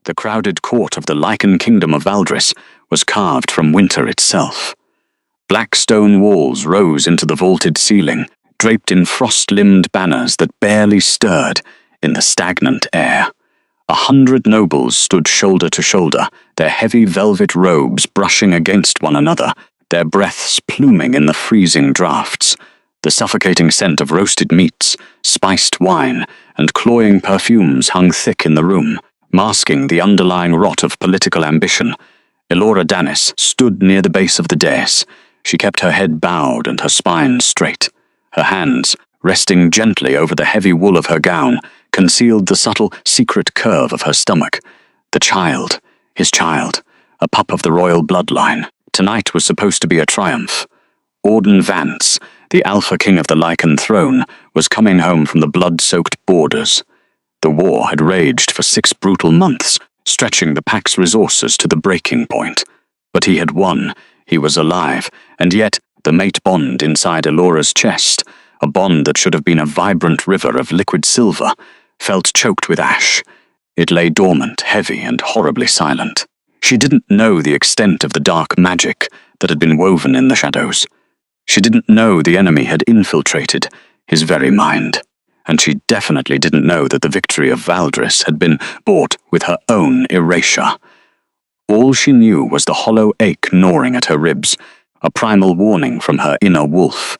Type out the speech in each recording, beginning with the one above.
The crowded court of the Lycan kingdom of Valdris was carved from winter itself. Black stone walls rose into the vaulted ceiling, draped in frost-limbed banners that barely stirred in the stagnant air. 100 nobles stood shoulder to shoulder, their heavy velvet robes brushing against one another, their breaths pluming in the freezing draughts. The suffocating scent of roasted meats, spiced wine, and cloying perfumes hung thick in the room, masking the underlying rot of political ambition. Elora Danis stood near the base of the dais. She kept her head bowed and her spine straight. Her hands, resting gently over the heavy wool of her gown, concealed the subtle, secret curve of her stomach. The child, his child, a pup of the royal bloodline. Tonight was supposed to be a triumph. Auden Vance, the Alpha King of the Lycan throne, was coming home from the blood-soaked borders. The war had raged for 6 brutal months, stretching the Pack's resources to the breaking point. But he had won, he was alive, and yet the mate bond inside Elora's chest, a bond that should have been a vibrant river of liquid silver, felt choked with ash. It lay dormant, heavy, and horribly silent. She didn't know the extent of the dark magic that had been woven in the shadows. She didn't know the enemy had infiltrated his very mind. And she definitely didn't know that the victory of Valdris had been bought with her own erasure. All she knew was the hollow ache gnawing at her ribs, a primal warning from her inner wolf.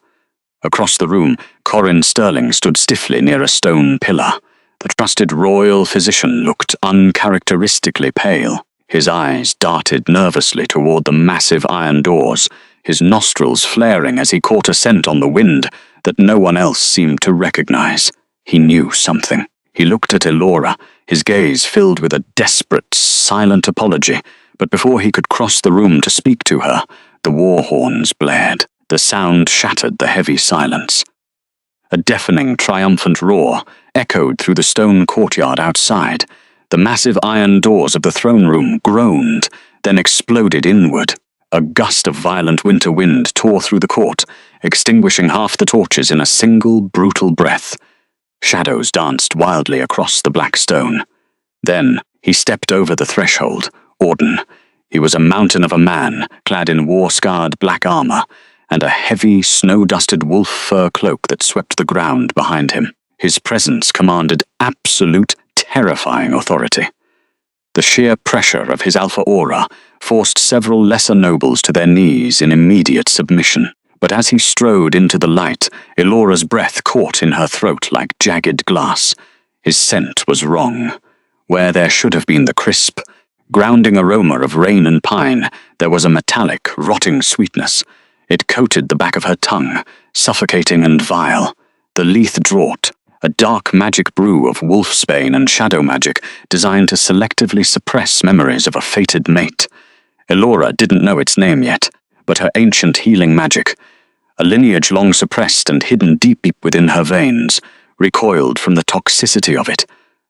Across the room, Corin Sterling stood stiffly near a stone pillar. The trusted royal physician looked uncharacteristically pale. His eyes darted nervously toward the massive iron doors, his nostrils flaring as he caught a scent on the wind that no one else seemed to recognize. He knew something. He looked at Elora, his gaze filled with a desperate, silent apology, but before he could cross the room to speak to her, the war horns blared. The sound shattered the heavy silence. A deafening, triumphant roar echoed through the stone courtyard outside. The massive iron doors of the throne room groaned, then exploded inward. A gust of violent winter wind tore through the court, extinguishing half the torches in a single brutal breath. Shadows danced wildly across the black stone. Then he stepped over the threshold. Auden. He was a mountain of a man, clad in war-scarred black armor, and a heavy, snow-dusted wolf fur cloak that swept the ground behind him. His presence commanded absolute, terrifying authority. The sheer pressure of his alpha aura forced several lesser nobles to their knees in immediate submission. But as he strode into the light, Elora's breath caught in her throat like jagged glass. His scent was wrong. Where there should have been the crisp, grounding aroma of rain and pine, there was a metallic, rotting sweetness. It coated the back of her tongue, suffocating and vile. The Leith Draught, a dark magic brew of wolfsbane and shadow magic designed to selectively suppress memories of a fated mate. Elora didn't know its name yet, but her ancient healing magic, a lineage long suppressed and hidden deep within her veins, recoiled from the toxicity of it.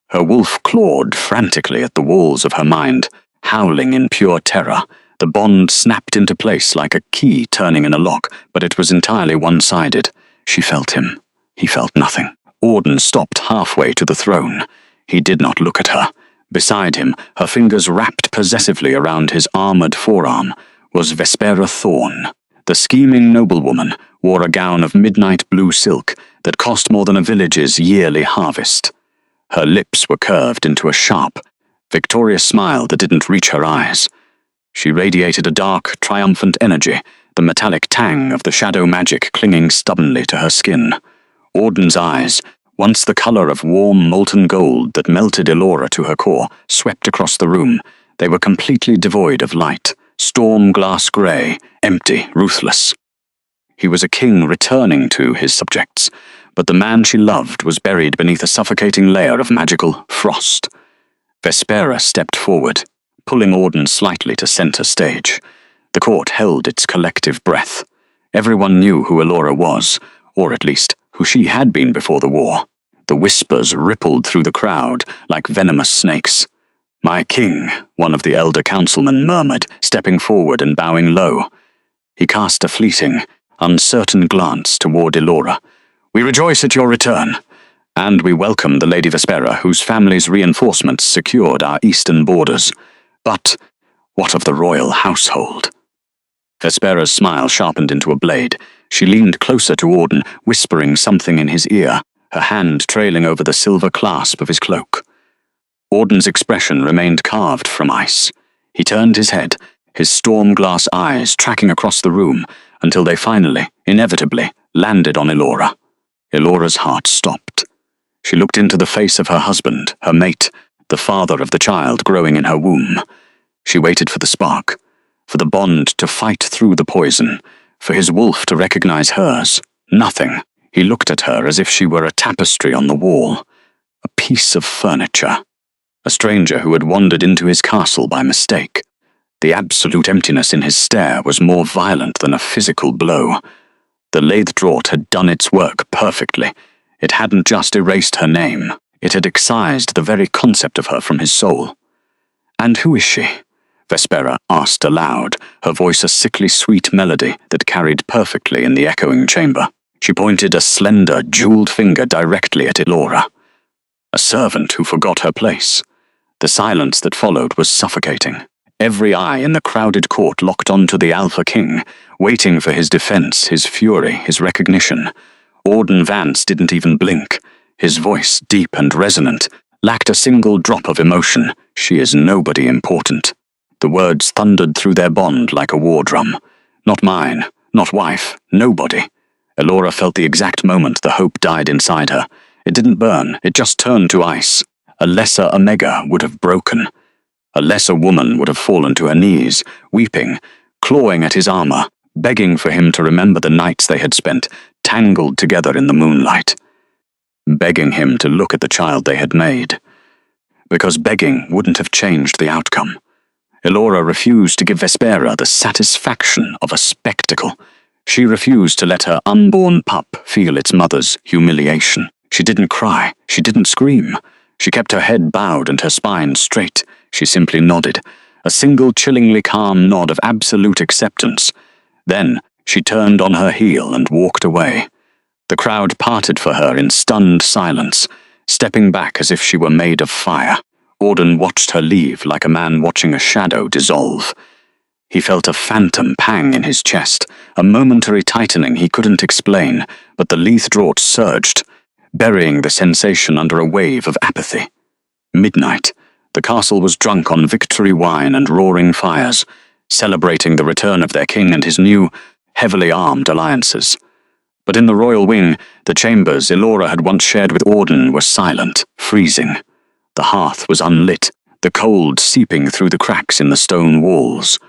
Her wolf clawed frantically at the walls of her mind, howling in pure terror. The bond snapped into place like a key turning in a lock, but it was entirely one-sided. She felt him. He felt nothing. Auden stopped halfway to the throne. He did not look at her. Beside him, her fingers wrapped possessively around his armored forearm, was Vespera Thorn. The scheming noblewoman wore a gown of midnight blue silk that cost more than a village's yearly harvest. Her lips were curved into a sharp, victorious smile that didn't reach her eyes. She radiated a dark, triumphant energy, the metallic tang of the shadow magic clinging stubbornly to her skin. Auden's eyes, once the color of warm, molten gold that melted Elora to her core, swept across the room. They were completely devoid of light. Storm glass grey, empty, ruthless. He was a king returning to his subjects, but the man she loved was buried beneath a suffocating layer of magical frost. Vespera stepped forward, pulling Auden slightly to center stage. The court held its collective breath. Everyone knew who Elora was, or at least who she had been before the war. The whispers rippled through the crowd like venomous snakes. "My king," one of the elder councilmen murmured, stepping forward and bowing low. He cast a fleeting, uncertain glance toward Elora. "We rejoice at your return. And we welcome the Lady Vespera, whose family's reinforcements secured our eastern borders. But what of the royal household? Vespera's smile sharpened into a blade. She leaned closer to Auden, whispering something in his ear, her hand trailing over the silver clasp of his cloak. Auden's expression remained carved from ice. He turned his head, his storm-glass eyes tracking across the room, until they finally, inevitably, landed on Elora. Elora's heart stopped. She looked into the face of her husband, her mate, the father of the child growing in her womb. She waited for the spark, for the bond to fight through the poison, for his wolf to recognize hers. Nothing. He looked at her as if she were a tapestry on the wall, a piece of furniture, a stranger who had wandered into his castle by mistake. The absolute emptiness in his stare was more violent than a physical blow. The lathe draught had done its work perfectly. It hadn't just erased her name, it had excised the very concept of her from his soul. "And who is she?" Vespera asked aloud, her voice a sickly sweet melody that carried perfectly in the echoing chamber. She pointed a slender, jeweled finger directly at Elora. A servant who forgot her place. The silence that followed was suffocating. Every eye in the crowded court locked onto the Alpha King, waiting for his defense, his fury, his recognition. Auden Vance didn't even blink. His voice, deep and resonant, lacked a single drop of emotion. "She is nobody important." The words thundered through their bond like a war drum. Not mine, not wife, nobody. Elora felt the exact moment the hope died inside her. It didn't burn, it just turned to ice. A lesser Omega would have broken. A lesser woman would have fallen to her knees, weeping, clawing at his armor, begging for him to remember the nights they had spent, tangled together in the moonlight. Begging him to look at the child they had made. Because begging wouldn't have changed the outcome. Elora refused to give Vespera the satisfaction of a spectacle. She refused to let her unborn pup feel its mother's humiliation. She didn't cry. She didn't scream. She kept her head bowed and her spine straight. She simply nodded, a single chillingly calm nod of absolute acceptance. Then she turned on her heel and walked away. The crowd parted for her in stunned silence, stepping back as if she were made of fire. Auden watched her leave like a man watching a shadow dissolve. He felt a phantom pang in his chest, a momentary tightening he couldn't explain, but the Leith draught surged, burying the sensation under a wave of apathy. Midnight. The castle was drunk on victory wine and roaring fires, celebrating the return of their king and his new, heavily armed alliances. But in the royal wing, the chambers Elora had once shared with Auden were silent, freezing. The hearth was unlit, the cold seeping through the cracks in the stone walls.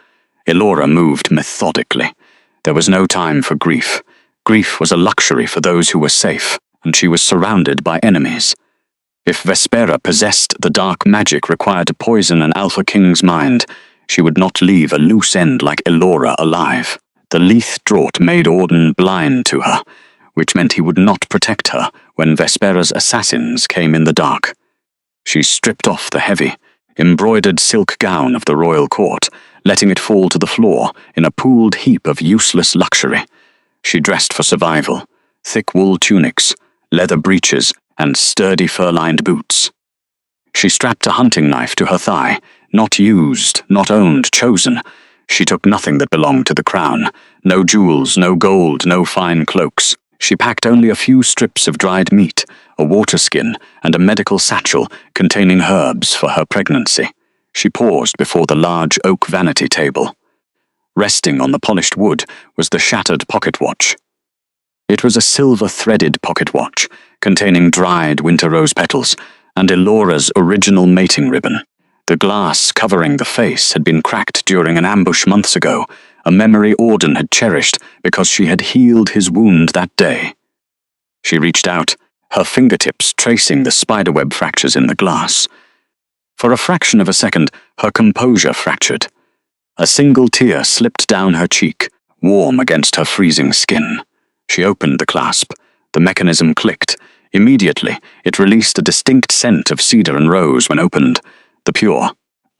Elora moved methodically. There was no time for grief. Grief was a luxury for those who were safe, and she was surrounded by enemies. If Vespera possessed the dark magic required to poison an Alpha King's mind, she would not leave a loose end like Elora alive. The Leith draught made Auden blind to her, which meant he would not protect her when Vespera's assassins came in the dark. She stripped off the heavy, embroidered silk gown of the royal court, letting it fall to the floor in a pooled heap of useless luxury. She dressed for survival, thick wool tunics, leather breeches, and sturdy fur-lined boots. She strapped a hunting knife to her thigh, not used, not owned, chosen. She took nothing that belonged to the crown, no jewels, no gold, no fine cloaks. She packed only a few strips of dried meat, a water skin, and a medical satchel containing herbs for her pregnancy. She paused before the large oak vanity table. Resting on the polished wood was the shattered pocket watch. It was a silver-threaded pocket watch, containing dried winter rose petals, and Elora's original mating ribbon. The glass covering the face had been cracked during an ambush months ago, a memory Auden had cherished because she had healed his wound that day. She reached out, her fingertips tracing the spiderweb fractures in the glass. For a fraction of a second, her composure fractured. A single tear slipped down her cheek, warm against her freezing skin. She opened the clasp. The mechanism clicked. Immediately, it released a distinct scent of cedar and rose when opened, the pure,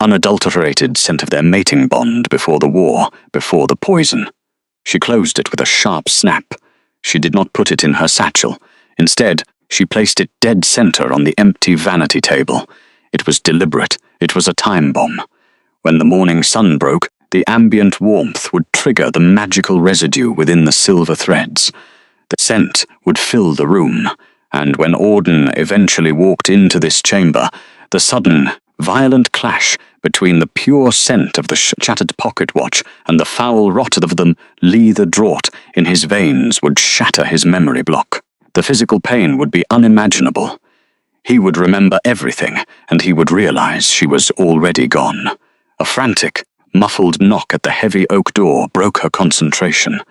unadulterated scent of their mating bond before the war, before the poison. She closed it with a sharp snap. She did not put it in her satchel. Instead, She placed it dead center on the empty vanity table. It was deliberate. It was a time bomb. When the morning sun broke, the ambient warmth would trigger the magical residue within the silver threads. The scent would fill the room, and when Auden eventually walked into this chamber, the sudden, violent clash between the pure scent of the shattered pocket watch and the foul rot of the leather draught in his veins would shatter his memory block. The physical pain would be unimaginable. He would remember everything, and he would realize she was already gone. A frantic, muffled knock at the heavy oak door broke her concentration.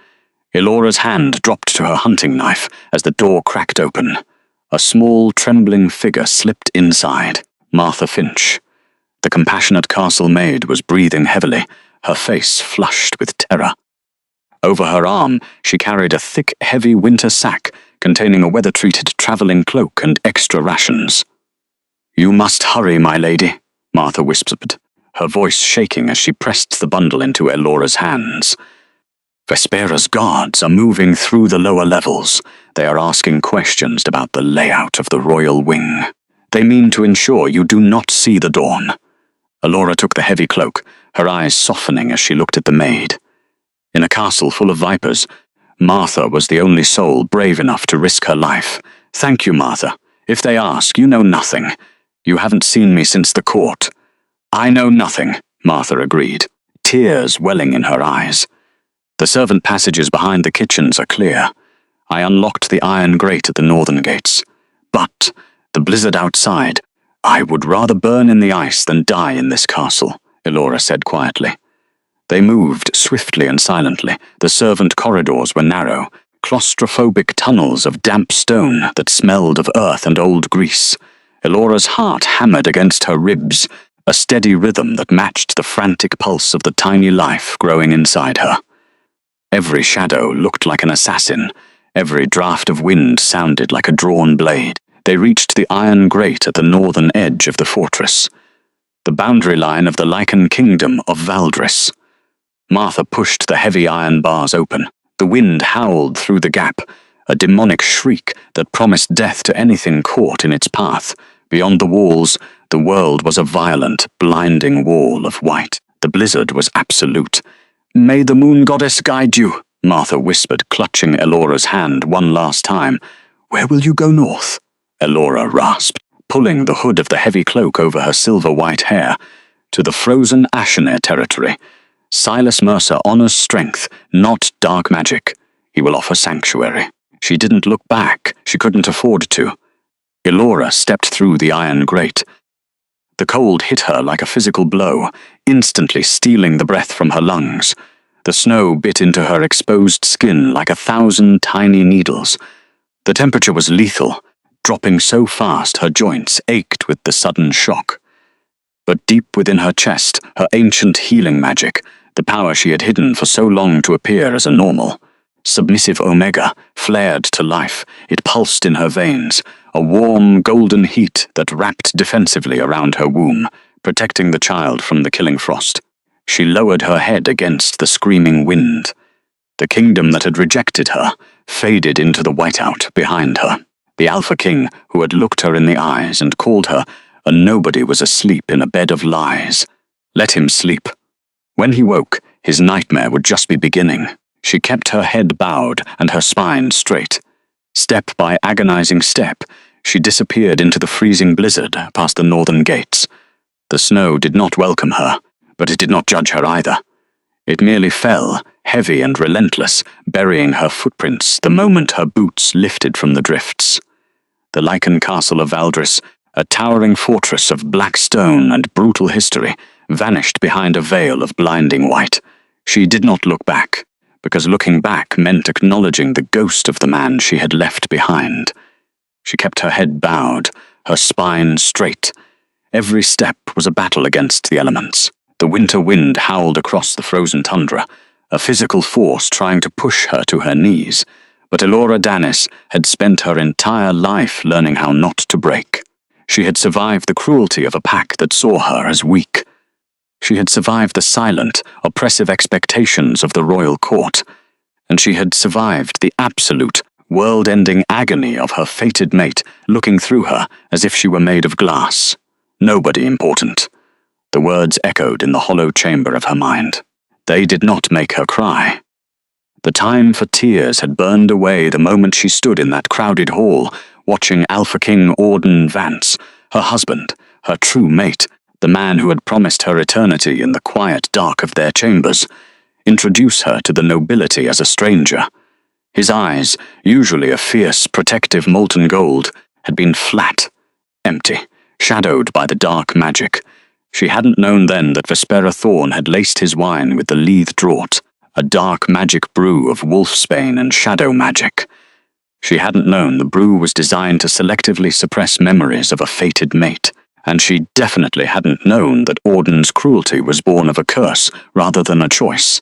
Elora's hand dropped to her hunting knife as the door cracked open. A small, trembling figure slipped inside. Martha Finch. The compassionate castle maid was breathing heavily, her face flushed with terror. Over her arm, she carried a thick, heavy winter sack containing a weather-treated travelling cloak and extra rations. "You must hurry, my lady," Martha whispered, her voice shaking as she pressed the bundle into Elora's hands. "Vespera's guards are moving through the lower levels. They are asking questions about the layout of the royal wing. They mean to ensure you do not see the dawn." Elora took the heavy cloak, her eyes softening as she looked at the maid. In a castle full of vipers, Martha was the only soul brave enough to risk her life. "Thank you, Martha. If they ask, you know nothing. You haven't seen me since the court." "I know nothing," Martha agreed, tears welling in her eyes. "The servant passages behind the kitchens are clear. I unlocked the iron grate at the northern gates. But the blizzard outside, I would rather burn in the ice than die in this castle," Elora said quietly. They moved swiftly and silently. The servant corridors were narrow, claustrophobic tunnels of damp stone that smelled of earth and old grease. Elora's heart hammered against her ribs, a steady rhythm that matched the frantic pulse of the tiny life growing inside her. Every shadow looked like an assassin. Every draught of wind sounded like a drawn blade. They reached the iron grate at the northern edge of the fortress, the boundary line of the Lycan kingdom of Valdris. Martha pushed the heavy iron bars open. The wind howled through the gap, a demonic shriek that promised death to anything caught in its path. Beyond the walls, the world was a violent, blinding wall of white. The blizzard was absolute. "May the moon goddess guide you," Martha whispered, clutching Elora's hand one last time. "Where will you go north?" Elora rasped, pulling the hood of the heavy cloak over her silver-white hair. "To the frozen Ashenir territory. Silas Mercer honors strength, not dark magic. He will offer sanctuary." She didn't look back. She couldn't afford to. Elora stepped through the iron grate. The cold hit her like a physical blow, instantly stealing the breath from her lungs. The snow bit into her exposed skin like 1,000 tiny needles. The temperature was lethal, dropping so fast her joints ached with the sudden shock. But deep within her chest, her ancient healing magic, the power she had hidden for so long to appear as a normal, submissive Omega, flared to life. It pulsed in her veins, a warm, golden heat that wrapped defensively around her womb, protecting the child from the killing frost. She lowered her head against the screaming wind. The kingdom that had rejected her faded into the whiteout behind her. The Alpha King, who had looked her in the eyes and called her a nobody, was asleep in a bed of lies. Let him sleep. When he woke, his nightmare would just be beginning. She kept her head bowed and her spine straight. Step by agonizing step, she disappeared into the freezing blizzard past the northern gates. The snow did not welcome her, but it did not judge her either. It merely fell, heavy and relentless, burying her footprints the moment her boots lifted from the drifts. The Lycan castle of Valdris, a towering fortress of black stone and brutal history, vanished behind a veil of blinding white. She did not look back, because looking back meant acknowledging the ghost of the man she had left behind. She kept her head bowed, her spine straight. Every step was a battle against the elements. The winter wind howled across the frozen tundra, a physical force trying to push her to her knees. But Elora Danis had spent her entire life learning how not to break. She had survived the cruelty of a pack that saw her as weak. She had survived the silent, oppressive expectations of the royal court, and she had survived the absolute, world-ending agony of her fated mate looking through her as if she were made of glass. Nobody important. The words echoed in the hollow chamber of her mind. They did not make her cry. The time for tears had burned away the moment she stood in that crowded hall, watching Alpha King Auden Vance, her husband, her true mate, the man who had promised her eternity in the quiet dark of their chambers, introduce her to the nobility as a stranger. His eyes, usually a fierce, protective molten gold, had been flat, empty, shadowed by the dark magic. She hadn't known then that Vespera Thorn had laced his wine with the Leith Draught, a dark magic brew of wolfsbane and shadow magic. She hadn't known the brew was designed to selectively suppress memories of a fated mate, and she definitely hadn't known that Auden's cruelty was born of a curse rather than a choice.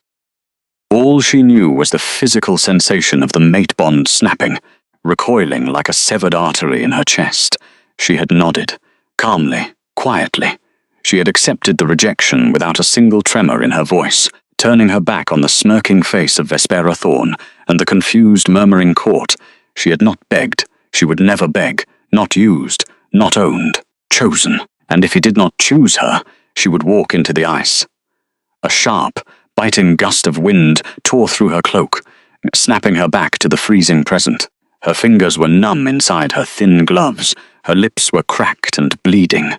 All she knew was the physical sensation of the mate bond snapping, recoiling like a severed artery in her chest. She had nodded, calmly, quietly. She had accepted the rejection without a single tremor in her voice, turning her back on the smirking face of Vespera Thorn and the confused, murmuring court. She had not begged, she would never beg, not used, not owned, chosen, and if he did not choose her, she would walk into the ice. A sharp, biting gust of wind tore through her cloak, snapping her back to the freezing present. Her fingers were numb inside her thin gloves, her lips were cracked and bleeding.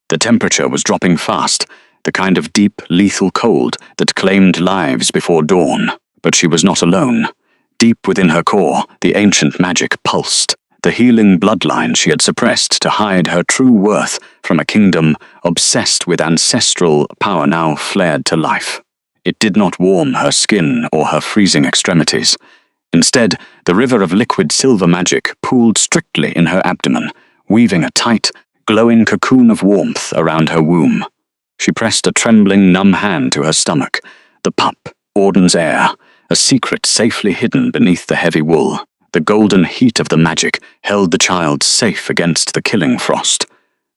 The temperature was dropping fast, the kind of deep, lethal cold that claimed lives before dawn. But she was not alone. Deep within her core, the ancient magic pulsed, the healing bloodline she had suppressed to hide her true worth from a kingdom obsessed with ancestral power now flared to life. It did not warm her skin or her freezing extremities. Instead, the river of liquid silver magic pooled strictly in her abdomen, weaving a tight, glowing cocoon of warmth around her womb. She pressed a trembling, numb hand to her stomach. The pup, Auden's heir, a secret safely hidden beneath the heavy wool. The golden heat of the magic held the child safe against the killing frost.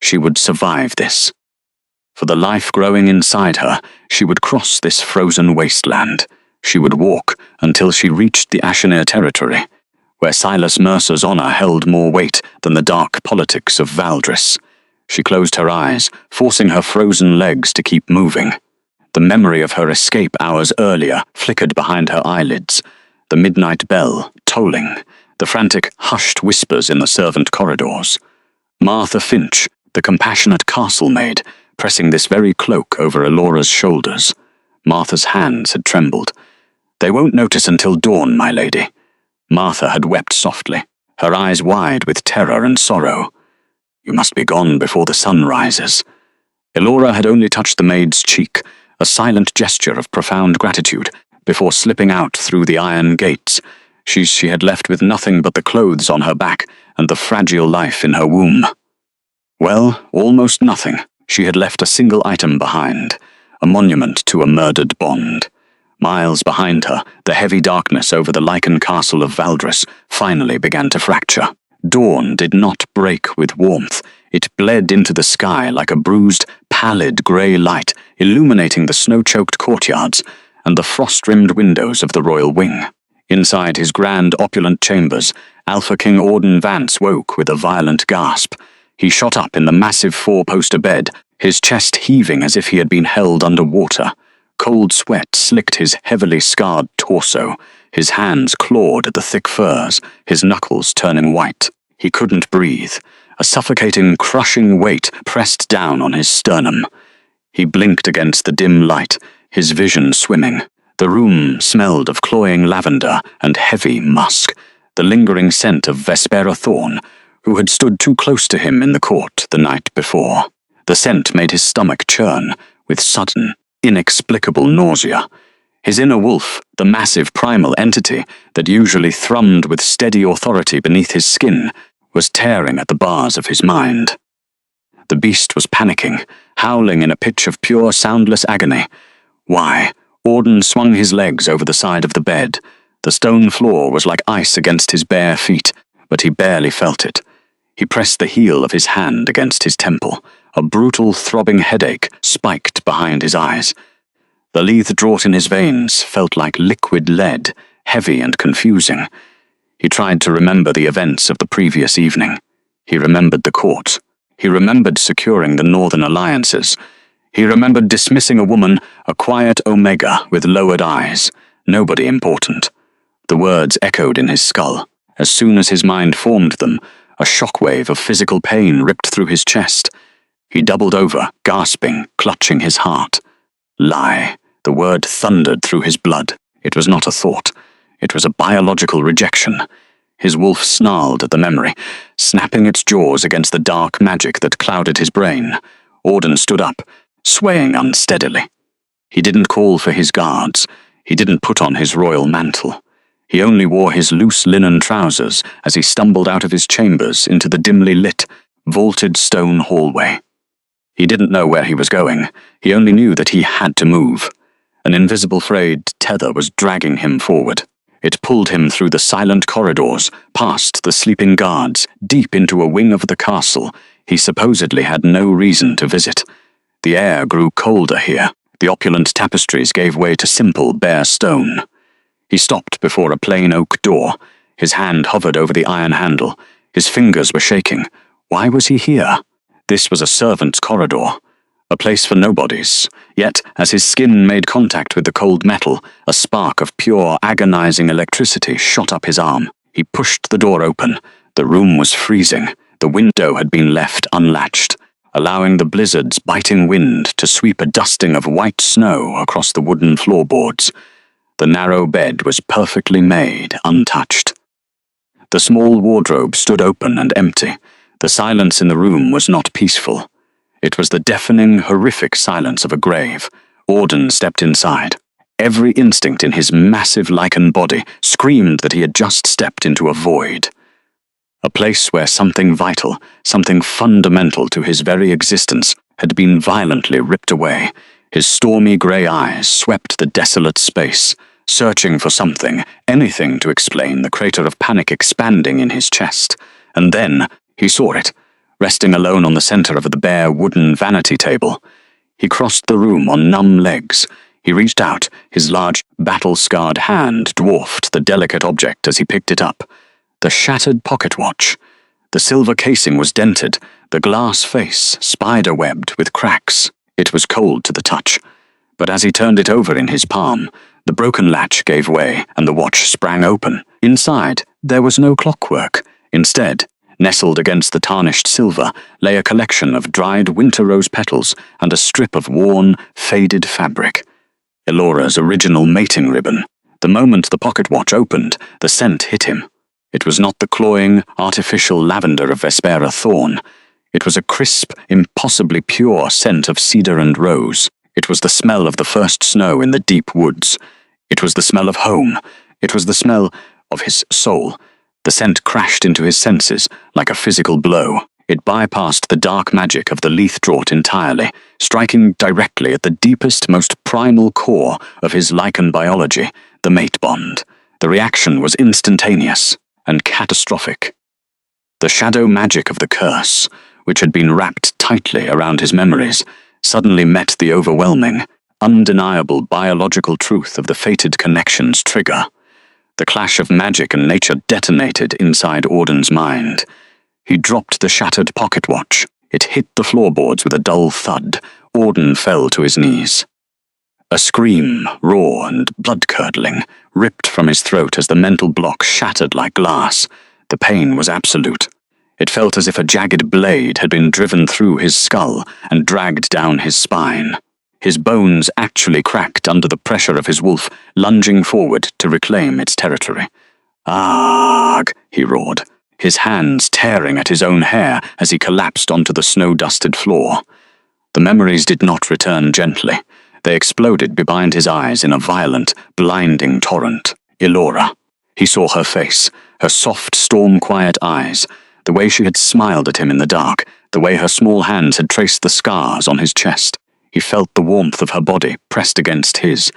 She would survive this. For the life growing inside her, she would cross this frozen wasteland. She would walk until she reached the Ashenir territory, where Silas Mercer's honor held more weight than the dark politics of Valdris. She closed her eyes, forcing her frozen legs to keep moving. The memory of her escape hours earlier flickered behind her eyelids, the midnight bell tolling, the frantic, hushed whispers in the servant corridors. Martha Finch, the compassionate castle maid, pressing this very cloak over Elora's shoulders. Martha's hands had trembled. "They won't notice until dawn, my lady." Martha had wept softly, her eyes wide with terror and sorrow. "You must be gone before the sun rises." Elora had only touched the maid's cheek, a silent gesture of profound gratitude, before slipping out through the iron gates. She had left with nothing but the clothes on her back and the fragile life in her womb. Well, almost nothing. She had left a single item behind, a monument to a murdered bond. Miles behind her, the heavy darkness over the lichen castle of Valdris finally began to fracture. Dawn did not break with warmth. It bled into the sky like a bruised, pallid grey light, illuminating the snow-choked courtyards and the frost-rimmed windows of the royal wing. Inside his grand, opulent chambers, Alpha King Auden Vance woke with a violent gasp. He shot up in the massive four-poster bed, his chest heaving as if he had been held under water. Cold sweat slicked his heavily scarred torso. His hands clawed at the thick furs, his knuckles turning white. He couldn't breathe. A suffocating, crushing weight pressed down on his sternum. He blinked against the dim light, his vision swimming. The room smelled of cloying lavender and heavy musk, the lingering scent of Vespera Thorn, who had stood too close to him in the court the night before. The scent made his stomach churn with sudden, inexplicable nausea. His inner wolf, the massive primal entity that usually thrummed with steady authority beneath his skin, was tearing at the bars of his mind. The beast was panicking, howling in a pitch of pure, soundless agony. Why? Auden swung his legs over the side of the bed. The stone floor was like ice against his bare feet, but he barely felt it. He pressed the heel of his hand against his temple. A brutal, throbbing headache spiked behind his eyes. The Leith Draught in his veins felt like liquid lead, heavy and confusing. He tried to remember the events of the previous evening. He remembered the court. He remembered securing the Northern alliances. He remembered dismissing a woman, a quiet Omega with lowered eyes, nobody important. The words echoed in his skull. As soon as his mind formed them, a shockwave of physical pain ripped through his chest. He doubled over, gasping, clutching his heart. Lie. The word thundered through his blood. It was not a thought. It was a biological rejection. His wolf snarled at the memory, snapping its jaws against the dark magic that clouded his brain. Auden stood up, swaying unsteadily. He didn't call for his guards. He didn't put on his royal mantle. He only wore his loose linen trousers as he stumbled out of his chambers into the dimly lit, vaulted stone hallway. He didn't know where he was going. He only knew that he had to move. An invisible frayed tether was dragging him forward. It pulled him through the silent corridors, past the sleeping guards, deep into a wing of the castle he supposedly had no reason to visit. The air grew colder here. The opulent tapestries gave way to simple, bare stone. He stopped before a plain oak door. His hand hovered over the iron handle. His fingers were shaking. Why was he here? This was a servant's corridor. A place for nobodies. Yet, as his skin made contact with the cold metal, a spark of pure, agonizing electricity shot up his arm. He pushed the door open. The room was freezing. The window had been left unlatched, allowing the blizzard's biting wind to sweep a dusting of white snow across the wooden floorboards. The narrow bed was perfectly made, untouched. The small wardrobe stood open and empty. The silence in the room was not peaceful. It was the deafening, horrific silence of a grave. Auden stepped inside. Every instinct in his massive lichen body screamed that he had just stepped into a void. A place where something vital, something fundamental to his very existence, had been violently ripped away. His stormy grey eyes swept the desolate space, searching for something, anything to explain the crater of panic expanding in his chest. And then he saw it, resting alone on the center of the bare wooden vanity table. He crossed the room on numb legs. He reached out. His large, battle-scarred hand dwarfed the delicate object as he picked it up. The shattered pocket watch. The silver casing was dented, the glass face spider-webbed with cracks. It was cold to the touch. But as he turned it over in his palm, the broken latch gave way and the watch sprang open. Inside, there was no clockwork. Instead, nestled against the tarnished silver, lay a collection of dried winter rose petals and a strip of worn, faded fabric. Elora's original mating ribbon. The moment the pocket watch opened, the scent hit him. It was not the cloying, artificial lavender of Vespera thorn. It was a crisp, impossibly pure scent of cedar and rose. It was the smell of the first snow in the deep woods. It was the smell of home. It was the smell of his soul. The scent crashed into his senses like a physical blow. It bypassed the dark magic of the Leith draught entirely, striking directly at the deepest, most primal core of his lichen biology, the mate bond. The reaction was instantaneous and catastrophic. The shadow magic of the curse, which had been wrapped tightly around his memories, suddenly met the overwhelming, undeniable biological truth of the fated connection's trigger. The clash of magic and nature detonated inside Auden's mind. He dropped the shattered pocket watch. It hit the floorboards with a dull thud. Auden fell to his knees. A scream, raw and blood-curdling, ripped from his throat as the mental block shattered like glass. The pain was absolute. It felt as if a jagged blade had been driven through his skull and dragged down his spine. His bones actually cracked under the pressure of his wolf, lunging forward to reclaim its territory. "Arg!" he roared, his hands tearing at his own hair as he collapsed onto the snow-dusted floor. The memories did not return gently. They exploded behind his eyes in a violent, blinding torrent. Elora. He saw her face, her soft, storm-quiet eyes, the way she had smiled at him in the dark, the way her small hands had traced the scars on his chest. He felt the warmth of her body pressed against his.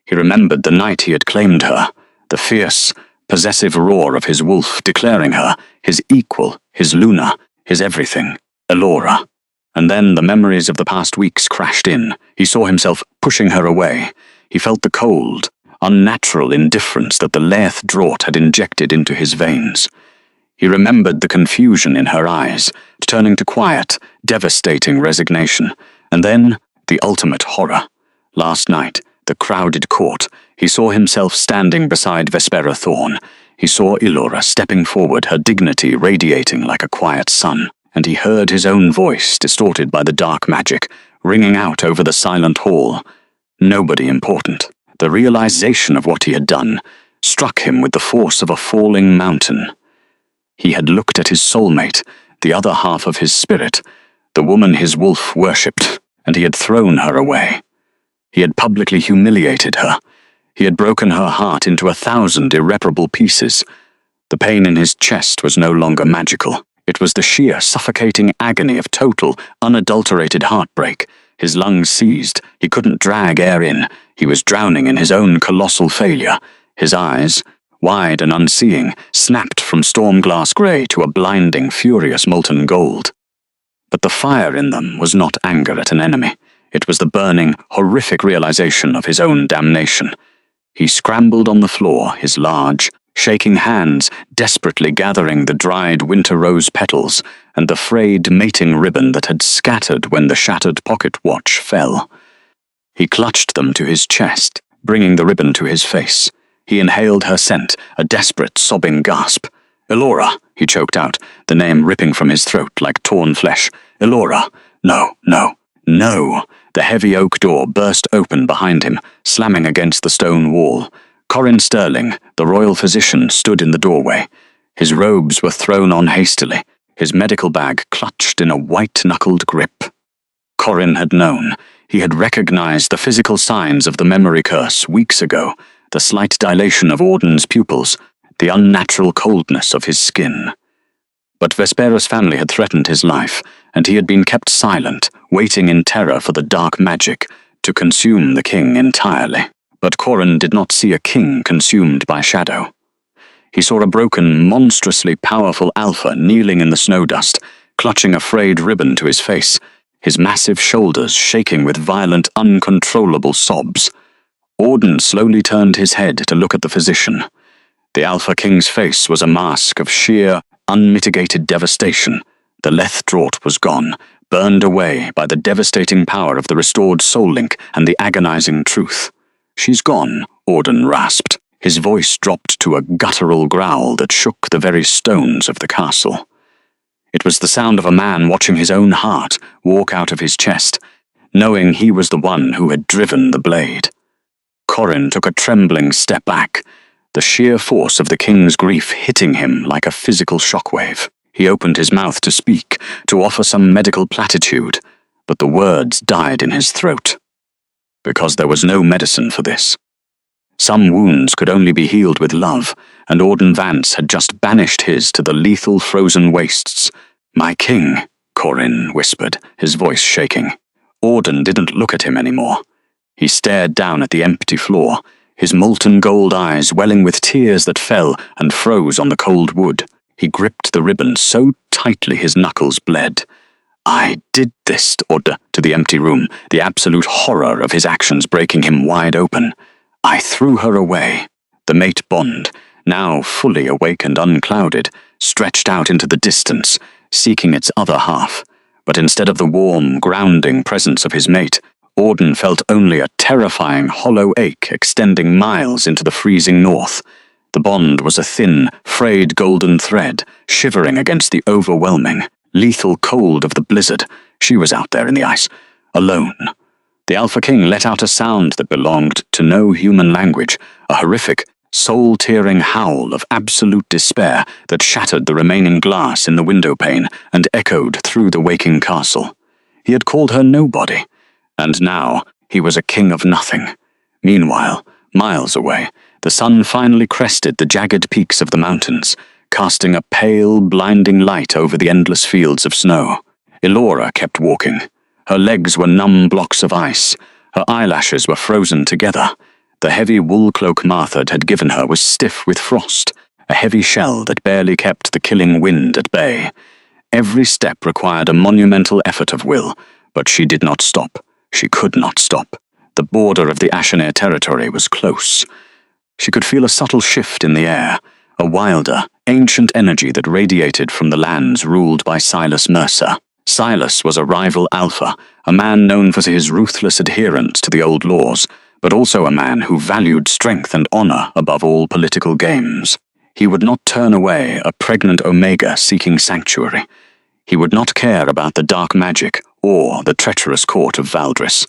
He remembered the night he had claimed her, the fierce, possessive roar of his wolf declaring her, his equal, his Luna, his everything, Elora. And then the memories of the past weeks crashed in. He saw himself pushing her away. He felt the cold, unnatural indifference that the Laeth draught had injected into his veins. He remembered the confusion in her eyes, turning to quiet, devastating resignation, and then the ultimate horror. Last night, the crowded court, he saw himself standing beside Vespera Thorn. He saw Elora stepping forward, her dignity radiating like a quiet sun, and he heard his own voice, distorted by the dark magic, ringing out over the silent hall. Nobody important. The realization of what he had done struck him with the force of a falling mountain. He had looked at his soulmate, the other half of his spirit, the woman his wolf worshipped, and he had thrown her away. He had publicly humiliated her. He had broken her heart into 1,000 irreparable pieces. The pain in his chest was no longer magical. It was the sheer, suffocating agony of total, unadulterated heartbreak. His lungs seized. He couldn't drag air in. He was drowning in his own colossal failure. His eyes, wide and unseeing, snapped from storm-glass grey to a blinding, furious molten gold. But the fire in them was not anger at an enemy. It was the burning, horrific realization of his own damnation. He scrambled on the floor, his large, shaking hands desperately gathering the dried winter rose petals and the frayed mating ribbon that had scattered when the shattered pocket watch fell. He clutched them to his chest, bringing the ribbon to his face. He inhaled her scent, a desperate, sobbing gasp. "Elora," he choked out, the name ripping from his throat like torn flesh. "Elora. No, no, no." The heavy oak door burst open behind him, slamming against the stone wall. Corin Sterling, the royal physician, stood in the doorway. His robes were thrown on hastily, his medical bag clutched in a white-knuckled grip. Corin had known. He had recognized the physical signs of the memory curse weeks ago, the slight dilation of Auden's pupils, the unnatural coldness of his skin. But Vespera's family had threatened his life, and he had been kept silent, waiting in terror for the dark magic to consume the king entirely. But Corin did not see a king consumed by shadow. He saw a broken, monstrously powerful alpha kneeling in the snow dust, clutching a frayed ribbon to his face, his massive shoulders shaking with violent, uncontrollable sobs. Auden slowly turned his head to look at the physician. The Alpha King's face was a mask of sheer, unmitigated devastation. The Laeth draught was gone, burned away by the devastating power of the restored soul link and the agonizing truth. "She's gone," Auden rasped. His voice dropped to a guttural growl that shook the very stones of the castle. It was the sound of a man watching his own heart walk out of his chest, knowing he was the one who had driven the blade. Corin took a trembling step back, the sheer force of the king's grief hitting him like a physical shockwave. He opened his mouth to speak, to offer some medical platitude, but the words died in his throat. Because there was no medicine for this. Some wounds could only be healed with love, and Auden Vance had just banished his to the lethal frozen wastes. "My king," Corin whispered, his voice shaking. Auden didn't look at him anymore. He stared down at the empty floor, his molten gold eyes welling with tears that fell and froze on the cold wood. He gripped the ribbon so tightly his knuckles bled. "I did this," order to the empty room, the absolute horror of his actions breaking him wide open. "I threw her away." The mate bond, now fully awake and unclouded, stretched out into the distance, seeking its other half. But instead of the warm, grounding presence of his mate, Auden felt only a terrifying hollow ache extending miles into the freezing north. The bond was a thin, frayed golden thread, shivering against the overwhelming, lethal cold of the blizzard. She was out there in the ice, alone. The Alpha King let out a sound that belonged to no human language, a horrific, soul-tearing howl of absolute despair that shattered the remaining glass in the window pane and echoed through the waking castle. He had called her nobody, and now he was a king of nothing. Meanwhile, miles away, the sun finally crested the jagged peaks of the mountains, casting a pale, blinding light over the endless fields of snow. Elora kept walking. Her legs were numb blocks of ice. Her eyelashes were frozen together. The heavy wool cloak Marthad had given her was stiff with frost, a heavy shell that barely kept the killing wind at bay. Every step required a monumental effort of will, but she did not stop. She could not stop. The border of the Ashenir territory was close. She could feel a subtle shift in the air, a wilder, ancient energy that radiated from the lands ruled by Silas Mercer. Silas was a rival alpha, a man known for his ruthless adherence to the old laws, but also a man who valued strength and honor above all political games. He would not turn away a pregnant Omega seeking sanctuary. He would not care about the dark magic or the treacherous court of Valdris.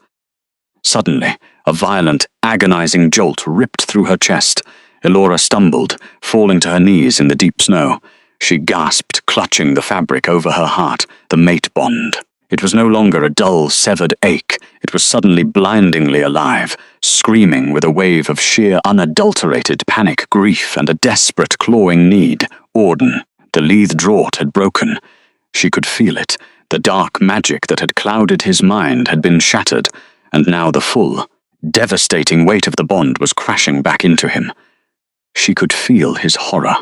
Suddenly, a violent, agonizing jolt ripped through her chest. Elora stumbled, falling to her knees in the deep snow. She gasped, clutching the fabric over her heart, the mate bond. It was no longer a dull, severed ache. It was suddenly blindingly alive, screaming with a wave of sheer, unadulterated panic, grief, and a desperate, clawing need. Auden. The Leith draught had broken. She could feel it. The dark magic that had clouded his mind had been shattered, and now the full, devastating weight of the bond was crashing back into him. She could feel his horror.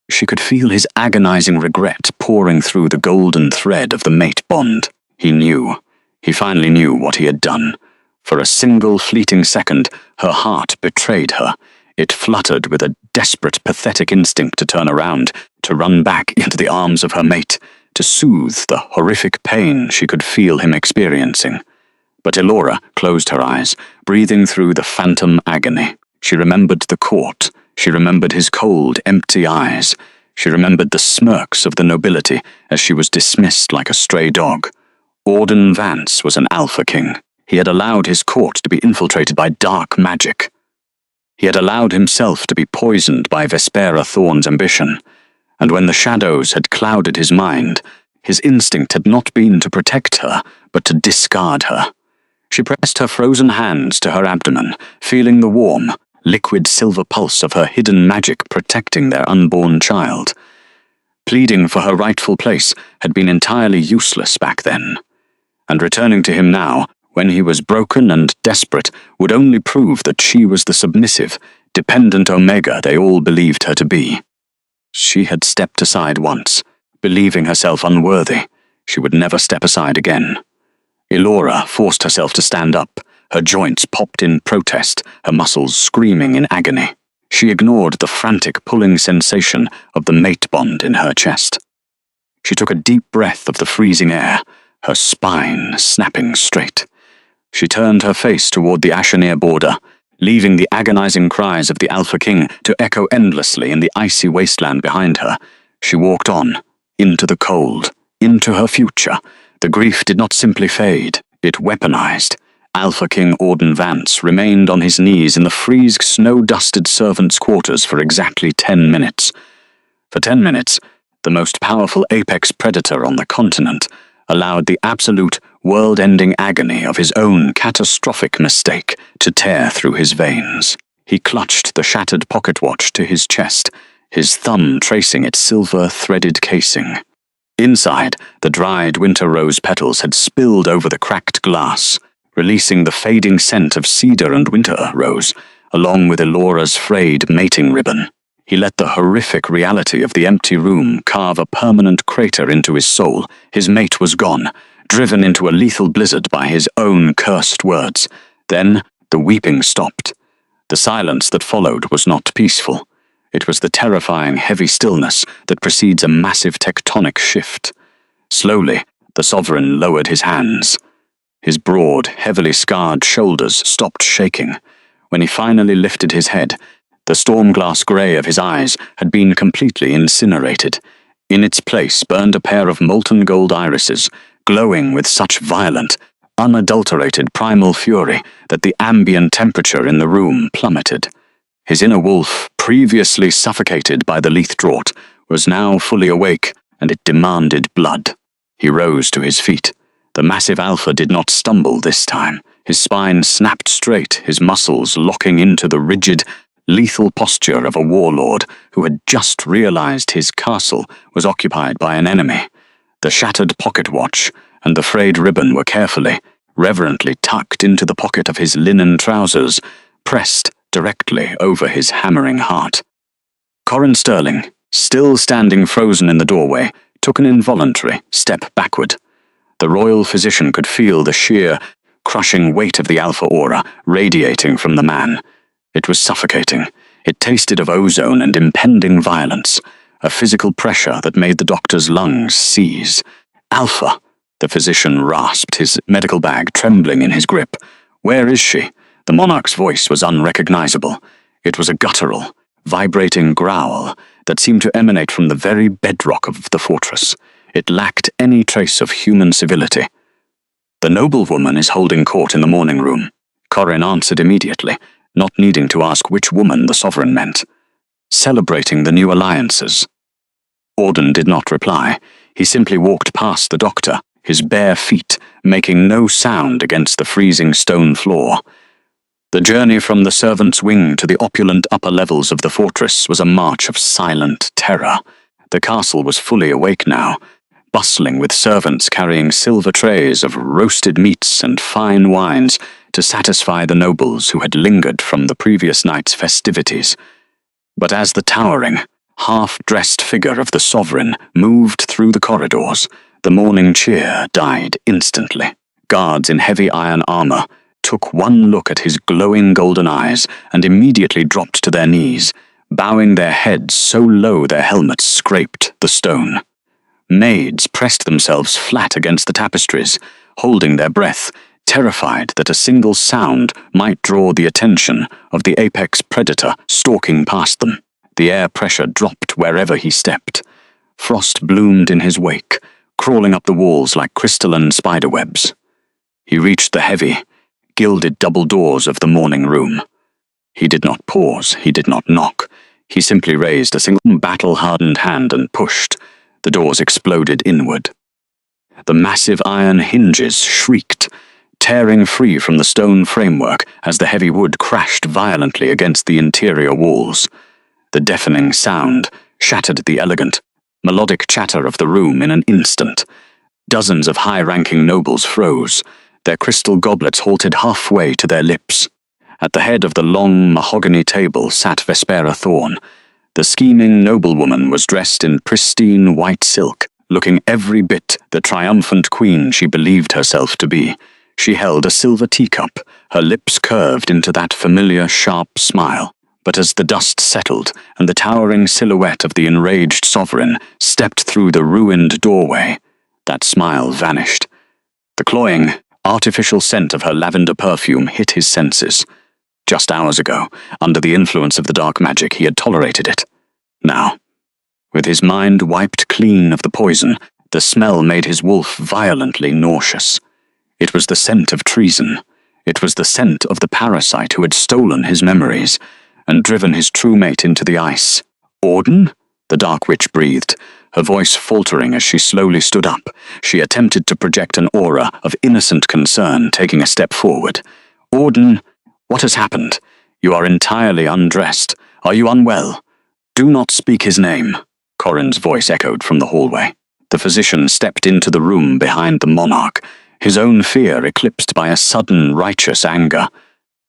She could feel his agonizing regret pouring through the golden thread of the mate bond. He knew. He finally knew what he had done. For a single fleeting second, her heart betrayed her. It fluttered with a desperate, pathetic instinct to turn around, to run back into the arms of her mate, to soothe the horrific pain she could feel him experiencing. But Elora closed her eyes, breathing through the phantom agony. She remembered the court. She remembered his cold, empty eyes. She remembered the smirks of the nobility as she was dismissed like a stray dog. Auden Vance was an Alpha King. He had allowed his court to be infiltrated by dark magic. He had allowed himself to be poisoned by Vespera Thorn's ambition. And when the shadows had clouded his mind, his instinct had not been to protect her, but to discard her. She pressed her frozen hands to her abdomen, feeling the warm, liquid silver pulse of her hidden magic protecting their unborn child. Pleading for her rightful place had been entirely useless back then, and returning to him now, when he was broken and desperate, would only prove that she was the submissive, dependent Omega they all believed her to be. She had stepped aside once, believing herself unworthy. She would never step aside again. Elora forced herself to stand up. Her joints popped in protest, her muscles screaming in agony. She ignored the frantic pulling sensation of the mate bond in her chest. She took a deep breath of the freezing air, her spine snapping straight. She turned her face toward the Ashenir border, leaving the agonizing cries of the Alpha King to echo endlessly in the icy wasteland behind her. She walked on, into the cold, into her future. The grief did not simply fade, it weaponized. Alpha King Auden Vance remained on his knees in the freezed, snow-dusted servants' quarters for exactly 10 minutes. For 10 minutes, the most powerful apex predator on the continent allowed the absolute, world-ending agony of his own catastrophic mistake to tear through his veins. He clutched the shattered pocket watch to his chest, his thumb tracing its silver-threaded casing. Inside, the dried winter rose petals had spilled over the cracked glass, releasing the fading scent of cedar and winter rose, along with Elora's frayed mating ribbon. He let the horrific reality of the empty room carve a permanent crater into his soul. His mate was gone, driven into a lethal blizzard by his own cursed words. Then the weeping stopped. The silence that followed was not peaceful. It was the terrifying, heavy stillness that precedes a massive tectonic shift. Slowly, the sovereign lowered his hands. His broad, heavily scarred shoulders stopped shaking. When he finally lifted his head, the storm-glass grey of his eyes had been completely incinerated. In its place burned a pair of molten gold irises, glowing with such violent, unadulterated primal fury that the ambient temperature in the room plummeted. His inner wolf, previously suffocated by the Leith draught, was now fully awake, and it demanded blood. He rose to his feet. The massive alpha did not stumble this time. His spine snapped straight, his muscles locking into the rigid, lethal posture of a warlord who had just realized his castle was occupied by an enemy. The shattered pocket watch and the frayed ribbon were carefully, reverently tucked into the pocket of his linen trousers, pressed directly over his hammering heart. Corrin Sterling, still standing frozen in the doorway, took an involuntary step backward. The royal physician could feel the sheer, crushing weight of the alpha aura radiating from the man. It was suffocating. It tasted of ozone and impending violence, a physical pressure that made the doctor's lungs seize. "Alpha," the physician rasped, his medical bag trembling in his grip. "Where is she?" The monarch's voice was unrecognizable. It was a guttural, vibrating growl that seemed to emanate from the very bedrock of the fortress. It lacked any trace of human civility. "The noblewoman is holding court in the morning room," Corin answered immediately, not needing to ask which woman the sovereign meant. "Celebrating the new alliances." Auden did not reply. He simply walked past the doctor, his bare feet making no sound against the freezing stone floor. The journey from the servants' wing to the opulent upper levels of the fortress was a march of silent terror. The castle was fully awake now, bustling with servants carrying silver trays of roasted meats and fine wines to satisfy the nobles who had lingered from the previous night's festivities. But as the towering, half-dressed figure of the sovereign moved through the corridors, the morning cheer died instantly. Guards in heavy iron armor took one look at his glowing golden eyes and immediately dropped to their knees, bowing their heads so low their helmets scraped the stone. Maids pressed themselves flat against the tapestries, holding their breath, terrified that a single sound might draw the attention of the apex predator stalking past them. The air pressure dropped wherever he stepped. Frost bloomed in his wake, crawling up the walls like crystalline spiderwebs. He reached the heavy, gilded double doors of the morning room. He did not pause, he did not knock. He simply raised a single battle-hardened hand and pushed. The doors exploded inward. The massive iron hinges shrieked, tearing free from the stone framework as the heavy wood crashed violently against the interior walls. The deafening sound shattered the elegant, melodic chatter of the room in an instant. Dozens of high-ranking nobles froze, their crystal goblets halted halfway to their lips. At the head of the long mahogany table sat Vespera Thorn. The scheming noblewoman was dressed in pristine white silk, looking every bit the triumphant queen she believed herself to be. She held a silver teacup, her lips curved into that familiar sharp smile. But as the dust settled and the towering silhouette of the enraged sovereign stepped through the ruined doorway, that smile vanished. The cloying, artificial scent of her lavender perfume hit his senses. Just hours ago, under the influence of the dark magic, he had tolerated it. Now, with his mind wiped clean of the poison, the smell made his wolf violently nauseous. It was the scent of treason. It was the scent of the parasite who had stolen his memories and driven his true mate into the ice. "Auden?" the Dark Witch breathed, her voice faltering as she slowly stood up. She attempted to project an aura of innocent concern, taking a step forward. "Auden, what has happened? You are entirely undressed. Are you unwell?" "Do not speak his name," Corin's voice echoed from the hallway. The physician stepped into the room behind the monarch, his own fear eclipsed by a sudden righteous anger.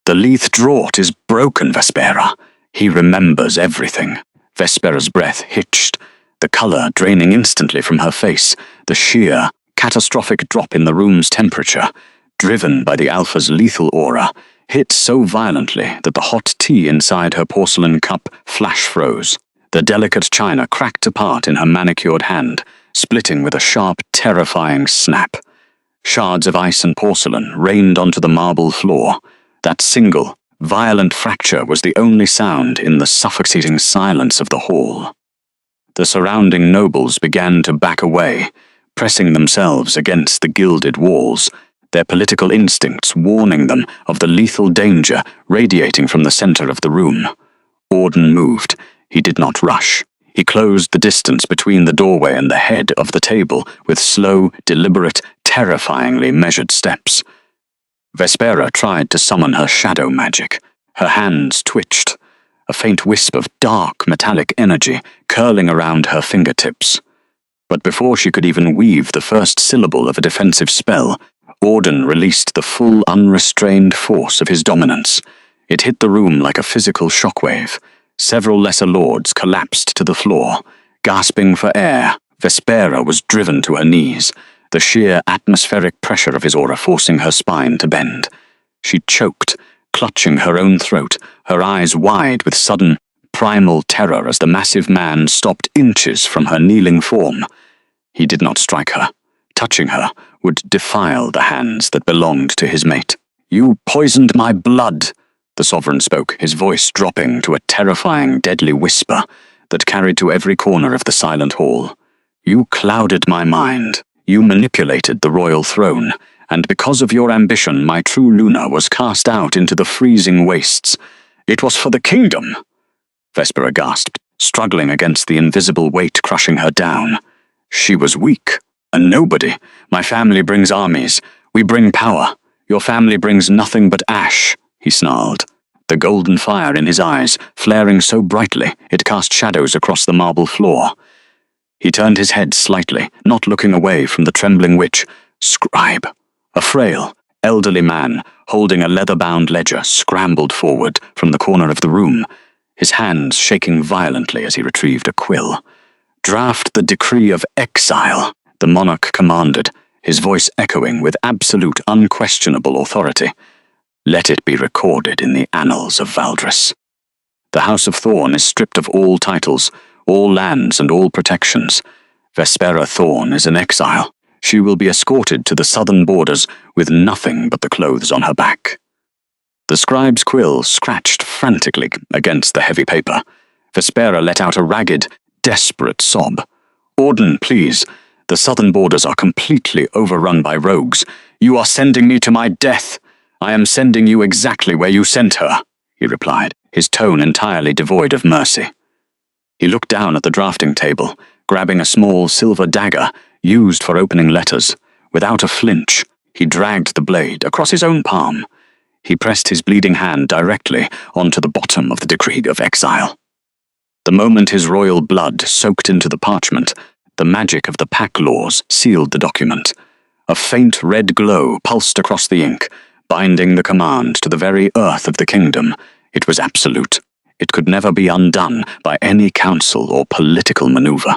"The Leith draught is broken, Vespera. He remembers everything." Vespera's breath hitched, the color draining instantly from her face, the sheer, catastrophic drop in the room's temperature, driven by the Alpha's lethal aura, hit so violently that the hot tea inside her porcelain cup flash-froze. The delicate china cracked apart in her manicured hand, splitting with a sharp, terrifying snap. Shards of ice and porcelain rained onto the marble floor. That single, violent fracture was the only sound in the suffocating silence of the hall. The surrounding nobles began to back away, pressing themselves against the gilded walls, their political instincts warning them of the lethal danger radiating from the center of the room. Auden moved. He did not rush. He closed the distance between the doorway and the head of the table with slow, deliberate, terrifyingly measured steps. Vespera tried to summon her shadow magic. Her hands twitched, a faint wisp of dark, metallic energy curling around her fingertips. But before she could even weave the first syllable of a defensive spell, Auden released the full, unrestrained force of his dominance. It hit the room like a physical shockwave. Several lesser lords collapsed to the floor. Gasping for air, Vespera was driven to her knees, the sheer atmospheric pressure of his aura forcing her spine to bend. She choked, clutching her own throat, her eyes wide with sudden, primal terror as the massive man stopped inches from her kneeling form. He did not strike her. Touching her would defile the hands that belonged to his mate. "You poisoned my blood," the Sovereign spoke, his voice dropping to a terrifying, deadly whisper that carried to every corner of the silent hall. "You clouded my mind. You manipulated the royal throne, and because of your ambition, my true Luna was cast out into the freezing wastes. It was for the kingdom." Vespera gasped, struggling against the invisible weight crushing her down. She was weak, a nobody. "My family brings armies. We bring power. Your family brings nothing but ash," he snarled, the golden fire in his eyes flaring so brightly it cast shadows across the marble floor. He turned his head slightly, not looking away from the trembling witch. "Scribe!" A frail, elderly man, holding a leather-bound ledger, scrambled forward from the corner of the room, his hands shaking violently as he retrieved a quill. "Draft the decree of exile," the monarch commanded, his voice echoing with absolute, unquestionable authority. "Let it be recorded in the annals of Valdris. The House of Thorn is stripped of all titles, all lands and all protections. Vespera Thorn is in exile. She will be escorted to the southern borders with nothing but the clothes on her back." The scribe's quill scratched frantically against the heavy paper. Vespera let out a ragged, desperate sob. "Auden, please. The southern borders are completely overrun by rogues. You are sending me to my death. I am sending you exactly where you sent her," he replied, his tone entirely devoid of mercy. He looked down at the drafting table, grabbing a small silver dagger used for opening letters. Without a flinch, he dragged the blade across his own palm. He pressed his bleeding hand directly onto the bottom of the decree of exile. The moment his royal blood soaked into the parchment, the magic of the pack laws sealed the document. A faint red glow pulsed across the ink, binding the command to the very earth of the kingdom. It was absolute. It could never be undone by any council or political maneuver.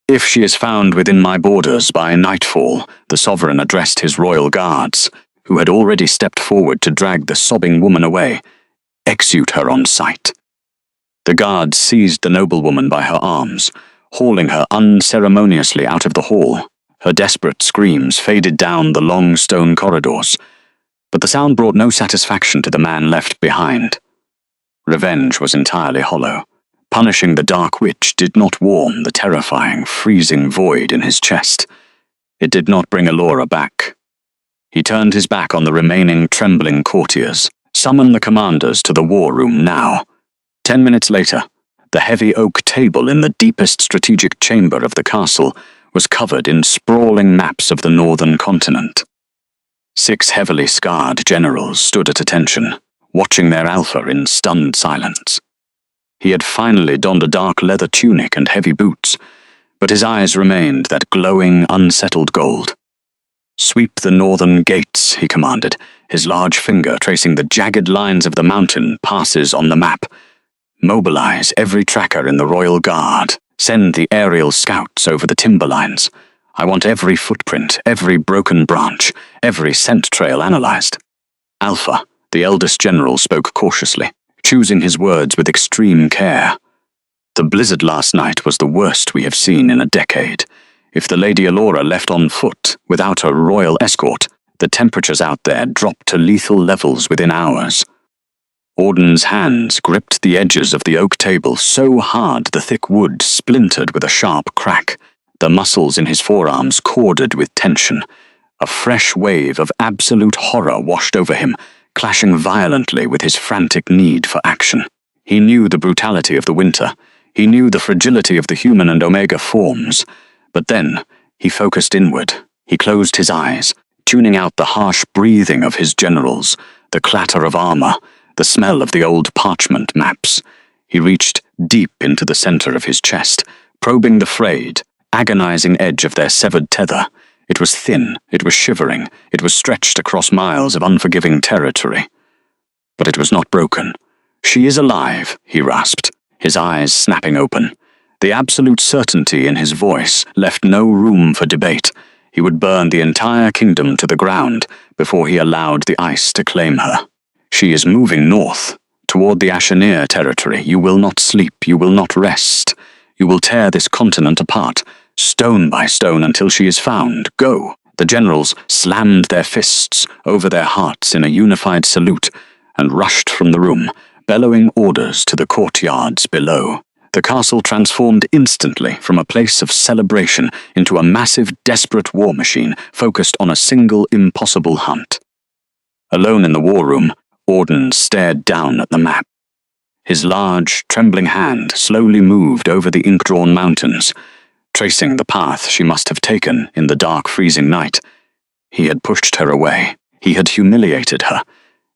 "If she is found within my borders by nightfall," the Sovereign addressed his royal guards, who had already stepped forward to drag the sobbing woman away. "Execute her on sight." The guards seized the noblewoman by her arms, hauling her unceremoniously out of the hall. Her desperate screams faded down the long stone corridors, but the sound brought no satisfaction to the man left behind. Revenge was entirely hollow. Punishing the Dark Witch did not warm the terrifying, freezing void in his chest. It did not bring Elora back. He turned his back on the remaining trembling courtiers. "Summon the commanders to the war room now." 10 minutes later, the heavy oak table in the deepest strategic chamber of the castle was covered in sprawling maps of the northern continent. 6 heavily scarred generals stood at attention, watching their alpha in stunned silence. He had finally donned a dark leather tunic and heavy boots, but his eyes remained that glowing, unsettled gold. "Sweep the northern gates," he commanded, his large finger tracing the jagged lines of the mountain passes on the map. "Mobilize every tracker in the Royal Guard. Send the aerial scouts over the timberlines. I want every footprint, every broken branch, every scent trail analyzed." Alpha, the eldest general, spoke cautiously, choosing his words with extreme care. "The blizzard last night was the worst we have seen in a decade. If the Lady Elora left on foot, without a royal escort, the temperatures out there dropped to lethal levels within hours." Auden's hands gripped the edges of the oak table so hard the thick wood splintered with a sharp crack. The muscles in his forearms corded with tension. A fresh wave of absolute horror washed over him, clashing violently with his frantic need for action. He knew the brutality of the winter. He knew the fragility of the human and Omega forms. But then, he focused inward. He closed his eyes, tuning out the harsh breathing of his generals, the clatter of armor, the smell of the old parchment maps. He reached deep into the center of his chest, probing the frayed, agonizing edge of their severed tether. It was thin, it was shivering, it was stretched across miles of unforgiving territory. But it was not broken. "She is alive," he rasped, his eyes snapping open. The absolute certainty in his voice left no room for debate. He would burn the entire kingdom to the ground before he allowed the ice to claim her. "She is moving north, toward the Ashenir territory. You will not sleep, you will not rest. You will tear this continent apart, stone by stone, until she is found. Go!" The generals slammed their fists over their hearts in a unified salute and rushed from the room, bellowing orders to the courtyards below. The castle transformed instantly from a place of celebration into a massive, desperate war machine focused on a single, impossible hunt. Alone in the war room, Auden stared down at the map. His large, trembling hand slowly moved over the ink-drawn mountains, tracing the path she must have taken in the dark, freezing night. He had pushed her away. He had humiliated her.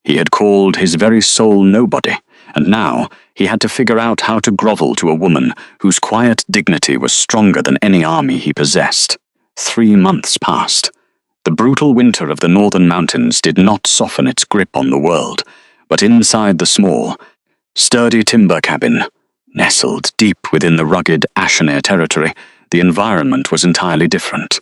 He had called his very soul nobody, and now he had to figure out how to grovel to a woman whose quiet dignity was stronger than any army he possessed. 3 months passed. The brutal winter of the northern mountains did not soften its grip on the world, but inside the small, sturdy timber cabin, nestled deep within the rugged Ashenir territory, the environment was entirely different.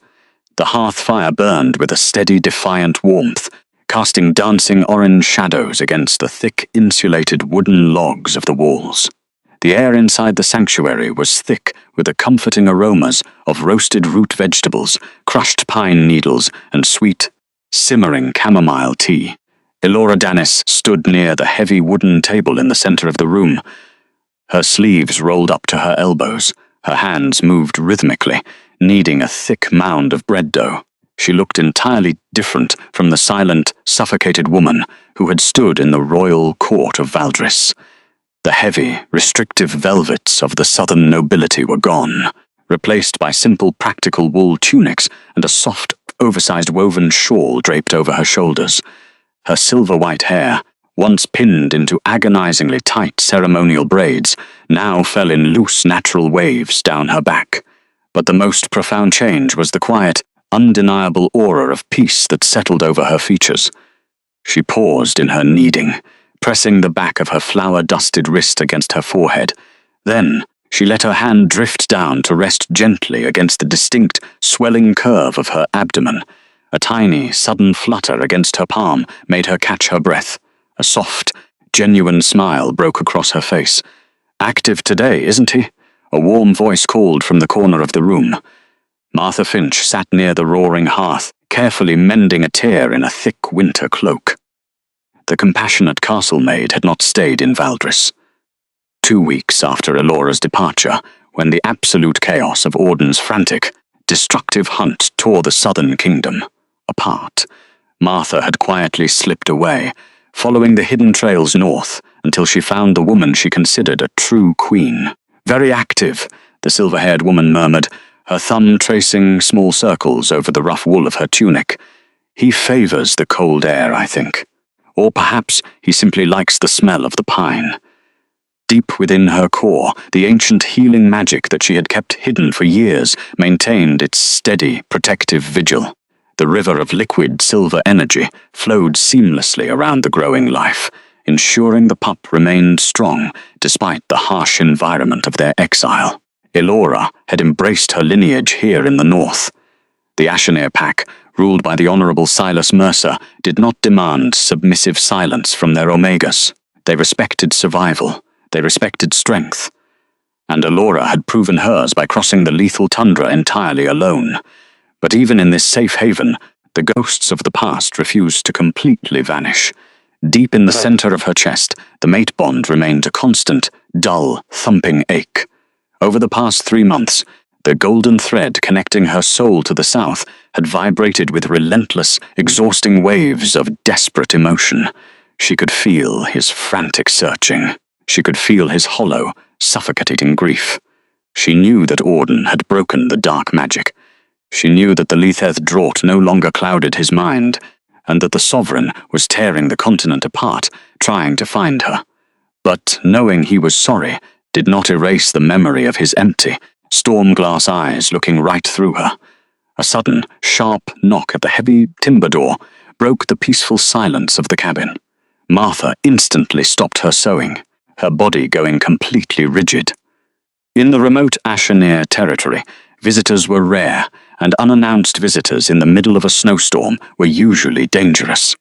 The hearth fire burned with a steady, defiant warmth, casting dancing orange shadows against the thick, insulated wooden logs of the walls. The air inside the sanctuary was thick with the comforting aromas of roasted root vegetables, crushed pine needles, and sweet, simmering chamomile tea. Elora Danis stood near the heavy wooden table in the center of the room. Her sleeves rolled up to her elbows, her hands moved rhythmically, kneading a thick mound of bread dough. She looked entirely different from the silent, suffocated woman who had stood in the royal court of Valdris. The heavy, restrictive velvets of the southern nobility were gone, replaced by simple, practical wool tunics and a soft, oversized woven shawl draped over her shoulders. Her silver-white hair, once pinned into agonizingly tight ceremonial braids, now fell in loose, natural waves down her back. But the most profound change was the quiet, undeniable aura of peace that settled over her features. She paused in her kneading, pressing the back of her flour-dusted wrist against her forehead. Then she let her hand drift down to rest gently against the distinct, swelling curve of her abdomen. A tiny, sudden flutter against her palm made her catch her breath. A soft, genuine smile broke across her face. "Active today, isn't he?" A warm voice called from the corner of the room. Martha Finch sat near the roaring hearth, carefully mending a tear in a thick winter cloak. The compassionate castle maid had not stayed in Valdris. 2 weeks after Elora's departure, when the absolute chaos of Auden's frantic, destructive hunt tore the southern kingdom apart, Martha had quietly slipped away, following the hidden trails north until she found the woman she considered a true queen. "Very active," the silver-haired woman murmured, her thumb tracing small circles over the rough wool of her tunic. "He favors the cold air, I think. Or perhaps he simply likes the smell of the pine." Deep within her core, the ancient healing magic that she had kept hidden for years maintained its steady, protective vigil. The river of liquid silver energy flowed seamlessly around the growing life, ensuring the pup remained strong despite the harsh environment of their exile. Elora had embraced her lineage here in the north. The Ashenir pack, ruled by the Honorable Silas Mercer, did not demand submissive silence from their Omegas. They respected survival. They respected strength. And Elora had proven hers by crossing the lethal tundra entirely alone. But even in this safe haven, the ghosts of the past refused to completely vanish. Deep in the center of her chest, the mate bond remained a constant, dull, thumping ache. Over the past 3 months, the golden thread connecting her soul to the south had vibrated with relentless, exhausting waves of desperate emotion. She could feel his frantic searching. She could feel his hollow, suffocating grief. She knew that Auden had broken the dark magic. She knew that the Letheth draught no longer clouded his mind, and that the Sovereign was tearing the continent apart, trying to find her. But knowing he was sorry did not erase the memory of his empty, storm-glass eyes looking right through her. A sudden, sharp knock at the heavy timber door broke the peaceful silence of the cabin. Martha instantly stopped her sewing, her body going completely rigid. In the remote Ashenir territory, visitors were rare, and unannounced visitors in the middle of a snowstorm were usually dangerous.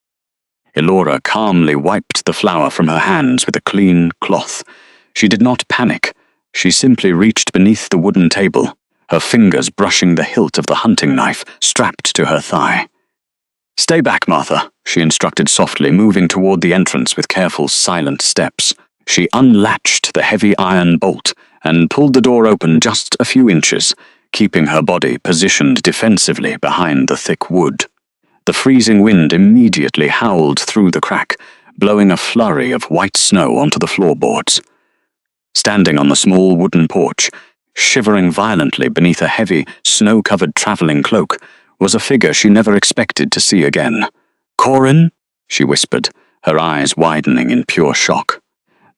Elora calmly wiped the flour from her hands with a clean cloth. She did not panic. She simply reached beneath the wooden table, her fingers brushing the hilt of the hunting knife strapped to her thigh. "Stay back, Martha," she instructed softly, moving toward the entrance with careful, silent steps. She unlatched the heavy iron bolt and pulled the door open just a few inches, keeping her body positioned defensively behind the thick wood. The freezing wind immediately howled through the crack, blowing a flurry of white snow onto the floorboards. Standing on the small wooden porch, shivering violently beneath a heavy, snow-covered traveling cloak, was a figure she never expected to see again. "Corin?" she whispered, her eyes widening in pure shock.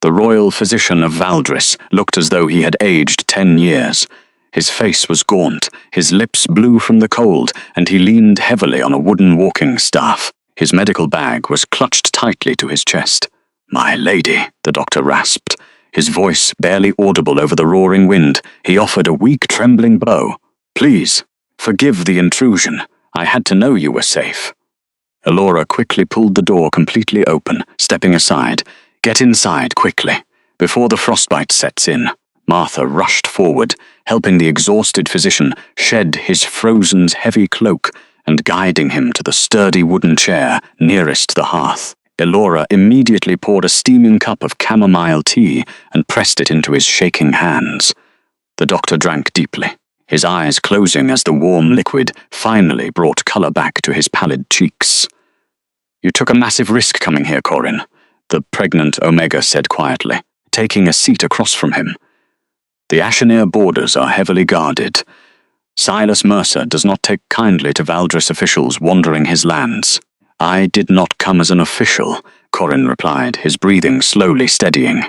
The royal physician of Valdris looked as though he had aged 10 years. His face was gaunt, his lips blue from the cold, and he leaned heavily on a wooden walking staff. His medical bag was clutched tightly to his chest. "My lady," the doctor rasped, his voice barely audible over the roaring wind. He offered a weak, trembling bow. "Please, forgive the intrusion. I had to know you were safe." Elora quickly pulled the door completely open, stepping aside. "Get inside, quickly, before the frostbite sets in." Martha rushed forward, helping the exhausted physician shed his frozen heavy cloak and guiding him to the sturdy wooden chair nearest the hearth. Elora immediately poured a steaming cup of chamomile tea and pressed it into his shaking hands. The doctor drank deeply, his eyes closing as the warm liquid finally brought color back to his pallid cheeks. "You took a massive risk coming here, Corin," the pregnant Omega said quietly, taking a seat across from him. "The Ashenir borders are heavily guarded. Silas Mercer does not take kindly to Valdris officials wandering his lands." "I did not come as an official," Corin replied, his breathing slowly steadying.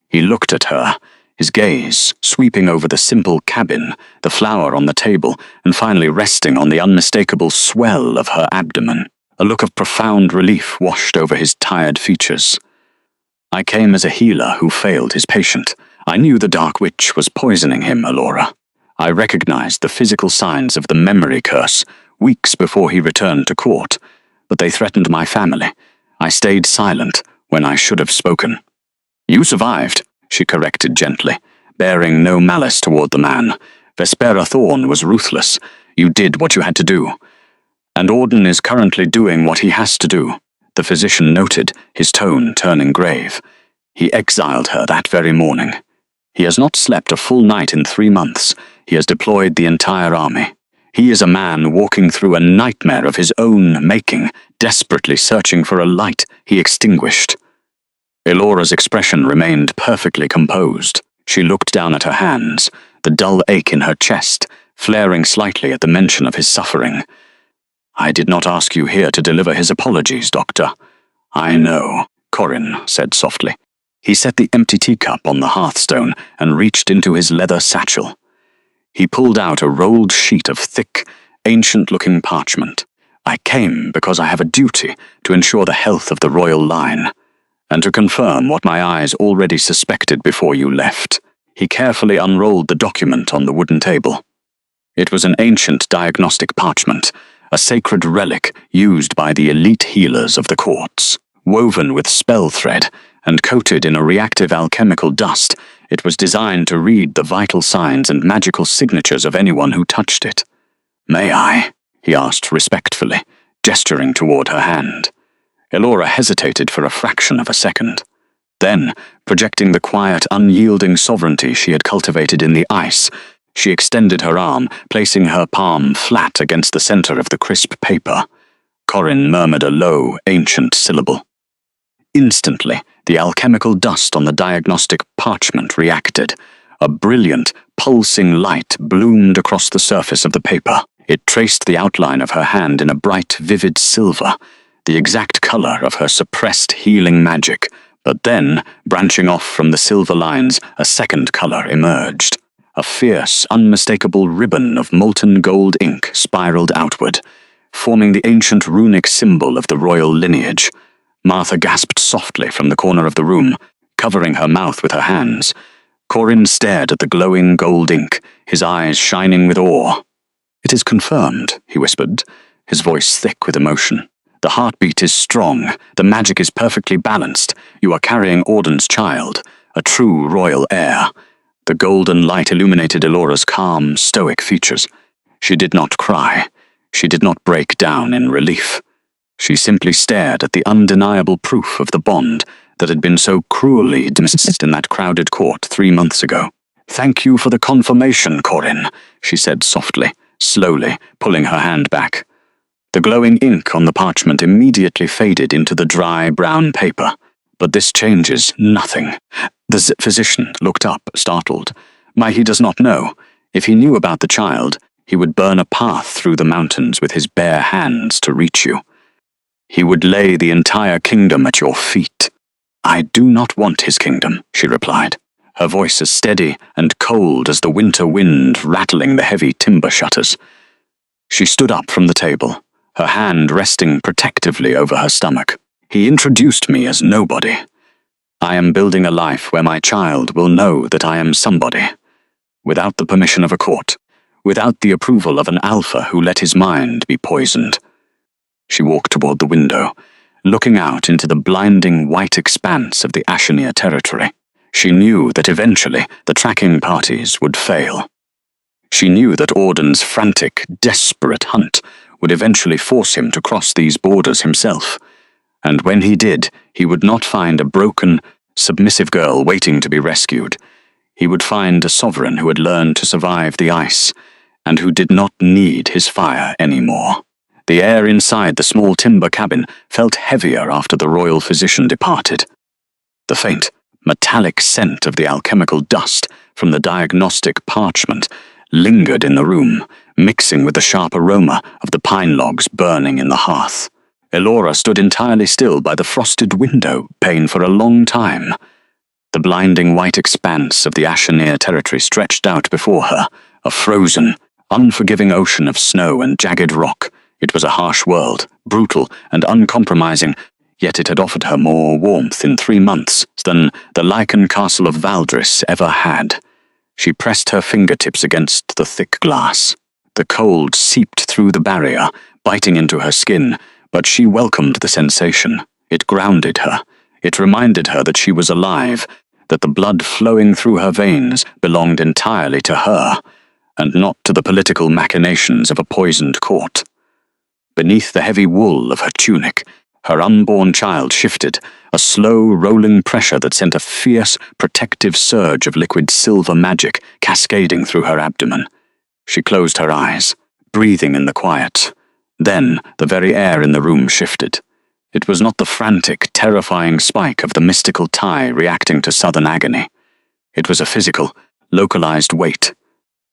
He looked at her, his gaze sweeping over the simple cabin, the flour on the table, and finally resting on the unmistakable swell of her abdomen. A look of profound relief washed over his tired features. "I came as a healer who failed his patient. I knew the Dark Witch was poisoning him, Elora. I recognized the physical signs of the memory curse weeks before he returned to court, but they threatened my family. I stayed silent when I should have spoken." "You survived," she corrected gently, bearing no malice toward the man. "Vespera Thorn was ruthless. You did what you had to do. And Orden is currently doing what he has to do," the physician noted, his tone turning grave. "He exiled her that very morning. He has not slept a full night in 3 months. He has deployed the entire army. He is a man walking through a nightmare of his own making, desperately searching for a light he extinguished." Elora's expression remained perfectly composed. She looked down at her hands, the dull ache in her chest, flaring slightly at the mention of his suffering. "I did not ask you here to deliver his apologies, Doctor." "I know," Corin said softly. He set the empty teacup on the hearthstone and reached into his leather satchel. He pulled out a rolled sheet of thick, ancient-looking parchment. "I came because I have a duty to ensure the health of the royal line, and to confirm what my eyes already suspected before you left." He carefully unrolled the document on the wooden table. It was an ancient diagnostic parchment, a sacred relic used by the elite healers of the courts. Woven with spell thread and coated in a reactive alchemical dust, it was designed to read the vital signs and magical signatures of anyone who touched it. "May I?" he asked respectfully, gesturing toward her hand. Elora hesitated for a fraction of a second. Then, projecting the quiet, unyielding sovereignty she had cultivated in the ice, she extended her arm, placing her palm flat against the center of the crisp paper. Corin murmured a low, ancient syllable. Instantly, the alchemical dust on the diagnostic parchment reacted. A brilliant, pulsing light bloomed across the surface of the paper. It traced the outline of her hand in a bright, vivid silver, the exact color of her suppressed healing magic. But then, branching off from the silver lines, a second color emerged. A fierce, unmistakable ribbon of molten gold ink spiraled outward, forming the ancient runic symbol of the royal lineage. Martha gasped softly from the corner of the room, covering her mouth with her hands. Corin stared at the glowing gold ink, his eyes shining with awe. "It is confirmed," he whispered, his voice thick with emotion. The heartbeat is strong, the magic is perfectly balanced. You are carrying Auden's child, a true royal heir." The golden light illuminated Elora's calm, stoic features. She did not cry. She did not break down in relief. She simply stared at the undeniable proof of the bond that had been so cruelly dismissed in that crowded court 3 months ago. "Thank you for the confirmation, Corin," she said softly, slowly, pulling her hand back. The glowing ink on the parchment immediately faded into the dry brown paper. "But this changes nothing." The physician looked up, startled. "He does not know. If he knew about the child, he would burn a path through the mountains with his bare hands to reach you. He would lay the entire kingdom at your feet." "I do not want his kingdom," she replied, her voice as steady and cold as the winter wind rattling the heavy timber shutters. She stood up from the table, her hand resting protectively over her stomach. "He introduced me as nobody. I am building a life where my child will know that I am somebody, without the permission of a court, without the approval of an alpha who let his mind be poisoned." She walked toward the window, looking out into the blinding white expanse of the Ashenir territory. She knew that eventually the tracking parties would fail. She knew that Auden's frantic, desperate hunt would eventually force him to cross these borders himself, and when he did, he would not find a broken, submissive girl waiting to be rescued. He would find a sovereign who had learned to survive the ice, and who did not need his fire anymore. The air inside the small timber cabin felt heavier after the royal physician departed. The faint, metallic scent of the alchemical dust from the diagnostic parchment lingered in the room, mixing with the sharp aroma of the pine logs burning in the hearth. Elora stood entirely still by the frosted window pane for a long time. The blinding white expanse of the Ashenir territory stretched out before her, a frozen, unforgiving ocean of snow and jagged rock. It was a harsh world, brutal and uncompromising, yet it had offered her more warmth in 3 months than the lichen castle of Valdris ever had. She pressed her fingertips against the thick glass. The cold seeped through the barrier, biting into her skin, but she welcomed the sensation. It grounded her. It reminded her that she was alive, that the blood flowing through her veins belonged entirely to her, and not to the political machinations of a poisoned court. Beneath the heavy wool of her tunic, her unborn child shifted, a slow, rolling pressure that sent a fierce, protective surge of liquid silver magic cascading through her abdomen. She closed her eyes, breathing in the quiet. Then the very air in the room shifted. It was not the frantic, terrifying spike of the mystical tie reacting to southern agony. It was a physical, localized weight.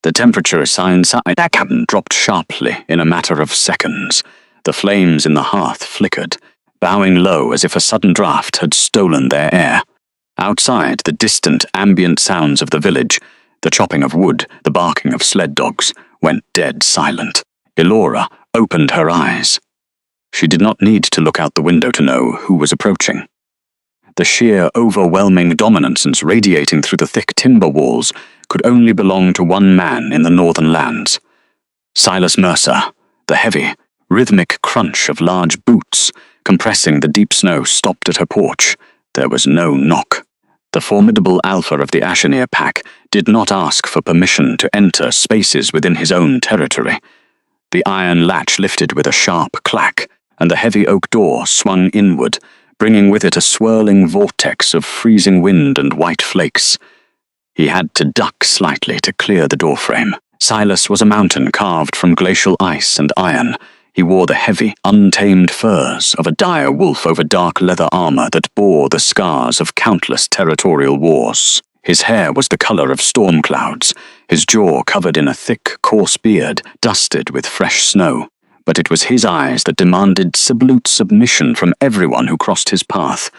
The temperature inside that cabin dropped sharply in a matter of seconds. The flames in the hearth flickered, bowing low as if a sudden draft had stolen their air. Outside, the distant, ambient sounds of the village, the chopping of wood, the barking of sled dogs, went dead silent. Elora opened her eyes. She did not need to look out the window to know who was approaching. The sheer, overwhelming dominance radiating through the thick timber walls could only belong to one man in the northern lands. Silas Mercer. The heavy, rhythmic crunch of large boots compressing the deep snow stopped at her porch. There was no knock. The formidable alpha of the Ashenir pack did not ask for permission to enter spaces within his own territory. The iron latch lifted with a sharp clack, and the heavy oak door swung inward, bringing with it a swirling vortex of freezing wind and white flakes. He had to duck slightly to clear the doorframe. Silas was a mountain carved from glacial ice and iron. He wore the heavy, untamed furs of a dire wolf over dark leather armor that bore the scars of countless territorial wars. His hair was the color of storm clouds, his jaw covered in a thick, coarse beard, dusted with fresh snow. But it was his eyes that demanded absolute submission from everyone who crossed his path.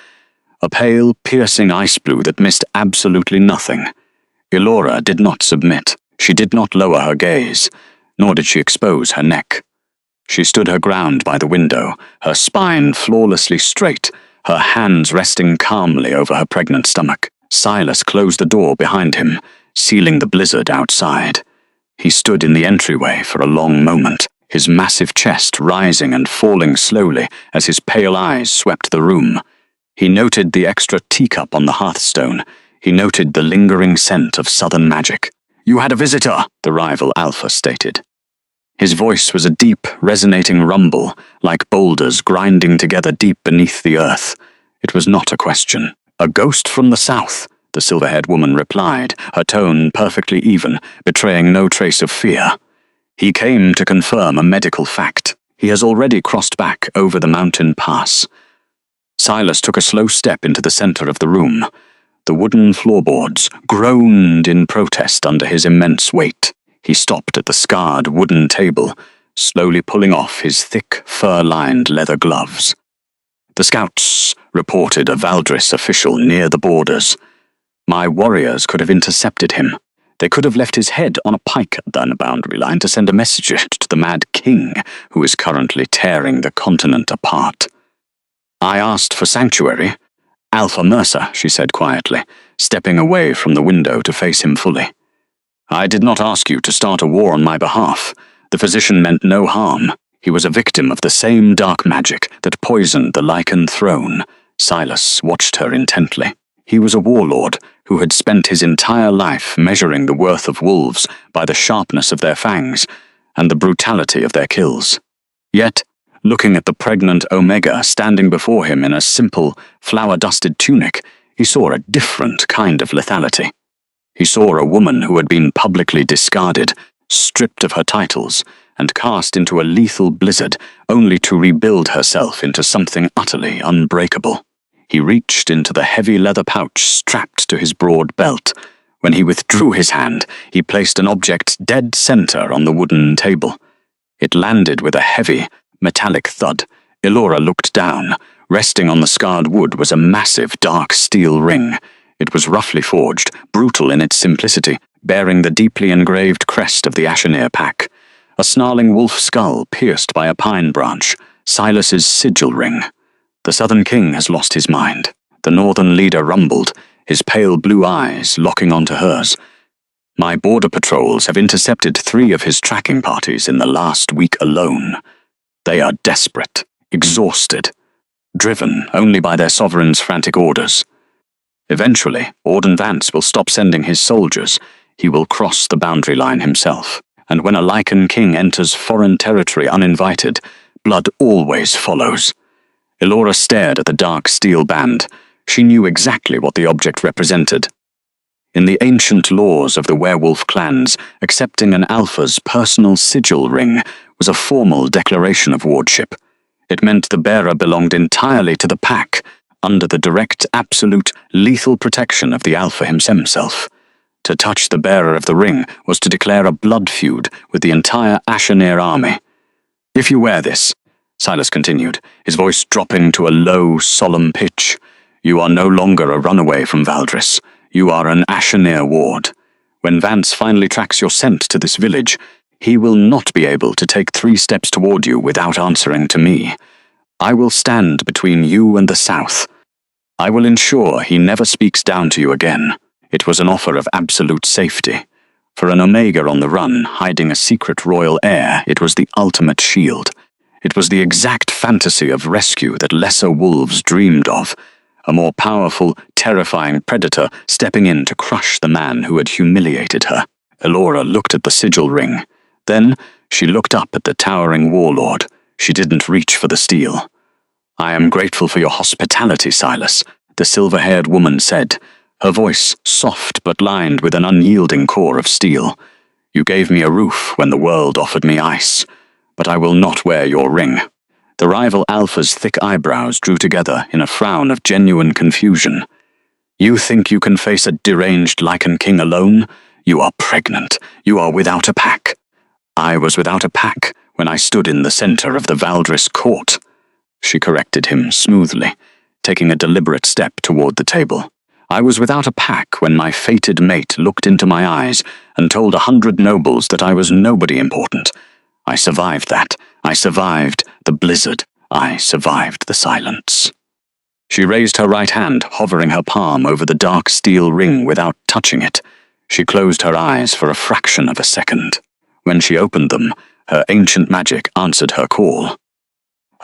A pale, piercing ice blue that missed absolutely nothing. Elora did not submit. She did not lower her gaze, nor did she expose her neck. She stood her ground by the window, her spine flawlessly straight, her hands resting calmly over her pregnant stomach. Silas closed the door behind him, sealing the blizzard outside. He stood in the entryway for a long moment, his massive chest rising and falling slowly as his pale eyes swept the room. He noted the extra teacup on the hearthstone. He noted the lingering scent of southern magic. "You had a visitor," the rival Alpha stated. His voice was a deep, resonating rumble, like boulders grinding together deep beneath the earth. It was not a question. "A ghost from the south," the silver-haired woman replied, her tone perfectly even, betraying no trace of fear. "He came to confirm a medical fact. He has already crossed back over the mountain pass." Silas took a slow step into the center of the room. The wooden floorboards groaned in protest under his immense weight. He stopped at the scarred wooden table, slowly pulling off his thick, fur-lined leather gloves. "The scouts reported a Valdris official near the borders. My warriors could have intercepted him. They could have left his head on a pike down the boundary line to send a message to the Mad King, who is currently tearing the continent apart. I asked for sanctuary. Alpha Mercer," she said quietly, stepping away from the window to face him fully. "I did not ask you to start a war on my behalf. The physician meant no harm. He was a victim of the same dark magic that poisoned the Lycan throne." Silas watched her intently. He was a warlord who had spent his entire life measuring the worth of wolves by the sharpness of their fangs and the brutality of their kills. Yet, looking at the pregnant Omega standing before him in a simple, flower-dusted tunic, he saw a different kind of lethality. He saw a woman who had been publicly discarded, stripped of her titles, and cast into a lethal blizzard, only to rebuild herself into something utterly unbreakable. He reached into the heavy leather pouch strapped to his broad belt. When he withdrew his hand, he placed an object dead center on the wooden table. It landed with a heavy, metallic thud. Elora looked down. Resting on the scarred wood was a massive dark steel ring. It was roughly forged, brutal in its simplicity, bearing the deeply engraved crest of the Ashenir pack. A snarling wolf skull pierced by a pine branch, Silas's sigil ring. "The Southern King has lost his mind," the northern leader rumbled, his pale blue eyes locking onto hers. "My border patrols have intercepted 3 of his tracking parties in the last week alone. They are desperate, exhausted, driven only by their sovereign's frantic orders. Eventually, Orden Vance will stop sending his soldiers. He will cross the boundary line himself. And when a Lycan king enters foreign territory uninvited, blood always follows." Elora stared at the dark steel band. She knew exactly what the object represented. In the ancient laws of the werewolf clans, accepting an alpha's personal sigil ring was a formal declaration of wardship. It meant the bearer belonged entirely to the pack, under the direct, absolute, lethal protection of the alpha himself. To touch the bearer of the ring was to declare a blood feud with the entire Ashenir army. "If you wear this," Silas continued, his voice dropping to a low, solemn pitch, "you are no longer a runaway from Valdris. You are an Ashenir ward. When Vance finally tracks your scent to this village, he will not be able to take 3 steps toward you without answering to me. I will stand between you and the south. I will ensure he never speaks down to you again." It was an offer of absolute safety. For an Omega on the run, hiding a secret royal heir, it was the ultimate shield. It was the exact fantasy of rescue that lesser wolves dreamed of. A more powerful, terrifying predator stepping in to crush the man who had humiliated her. Elora looked at the sigil ring. Then she looked up at the towering warlord. She didn't reach for the steel. "I am grateful for your hospitality, Silas," the silver-haired woman said, her voice soft but lined with an unyielding core of steel. "You gave me a roof when the world offered me ice, but I will not wear your ring." The rival Alpha's thick eyebrows drew together in a frown of genuine confusion. "You think you can face a deranged Lycan king alone? You are pregnant. You are without a pack." "I was without a pack when I stood in the center of the Valdris court," she corrected him smoothly, taking a deliberate step toward the table. "I was without a pack when my fated mate looked into my eyes and told 100 nobles that I was nobody important. I survived that. I survived the blizzard. I survived the silence." She raised her right hand, hovering her palm over the dark steel ring without touching it. She closed her eyes for a fraction of a second. When she opened them, Her ancient magic answered her call.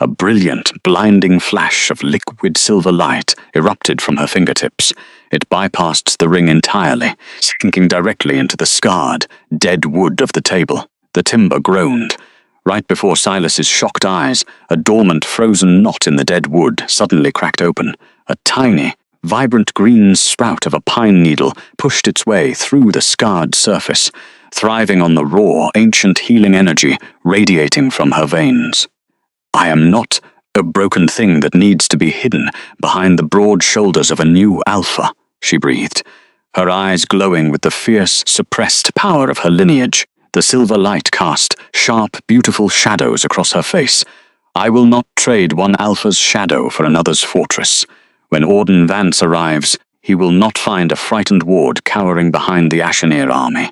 A brilliant, blinding flash of liquid silver light erupted from her fingertips. It bypassed the ring entirely, sinking directly into the scarred, dead wood of the table. The timber groaned. Right before Silas's shocked eyes, a dormant, frozen knot in the dead wood suddenly cracked open. A tiny, vibrant green sprout of a pine needle pushed its way through the scarred surface, thriving on the raw, ancient healing energy radiating from her veins. I am not a broken thing that needs to be hidden behind the broad shoulders of a new alpha, she breathed, her eyes glowing with the fierce, suppressed power of her lineage. The silver light cast sharp, beautiful shadows across her face. I will not trade one alpha's shadow for another's fortress. When Auden Vance arrives, he will not find a frightened ward cowering behind the Ashenir army.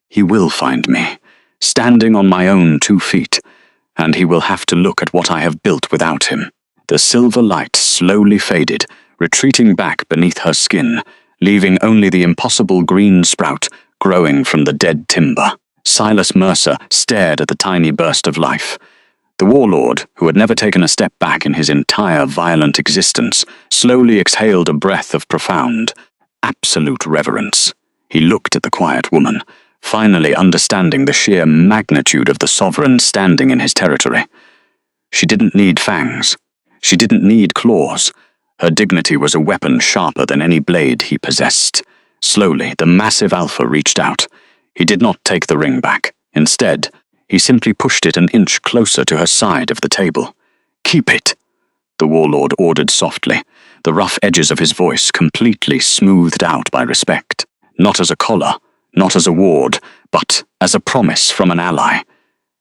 He will find me, standing on my own 2 feet, and he will have to look at what I have built without him. The silver light slowly faded, retreating back beneath her skin, leaving only the impossible green sprout growing from the dead timber. Silas Mercer stared at the tiny burst of life. The warlord, who had never taken a step back in his entire violent existence, slowly exhaled a breath of profound, absolute reverence. He looked at the quiet woman, finally understanding the sheer magnitude of the sovereign standing in his territory. She didn't need fangs. She didn't need claws. Her dignity was a weapon sharper than any blade he possessed. Slowly, the massive alpha reached out. He did not take the ring back. Instead, he simply pushed it an inch closer to her side of the table. "Keep it," the warlord ordered softly, the rough edges of his voice completely smoothed out by respect. Not as a collar, not as a ward, but as a promise from an ally.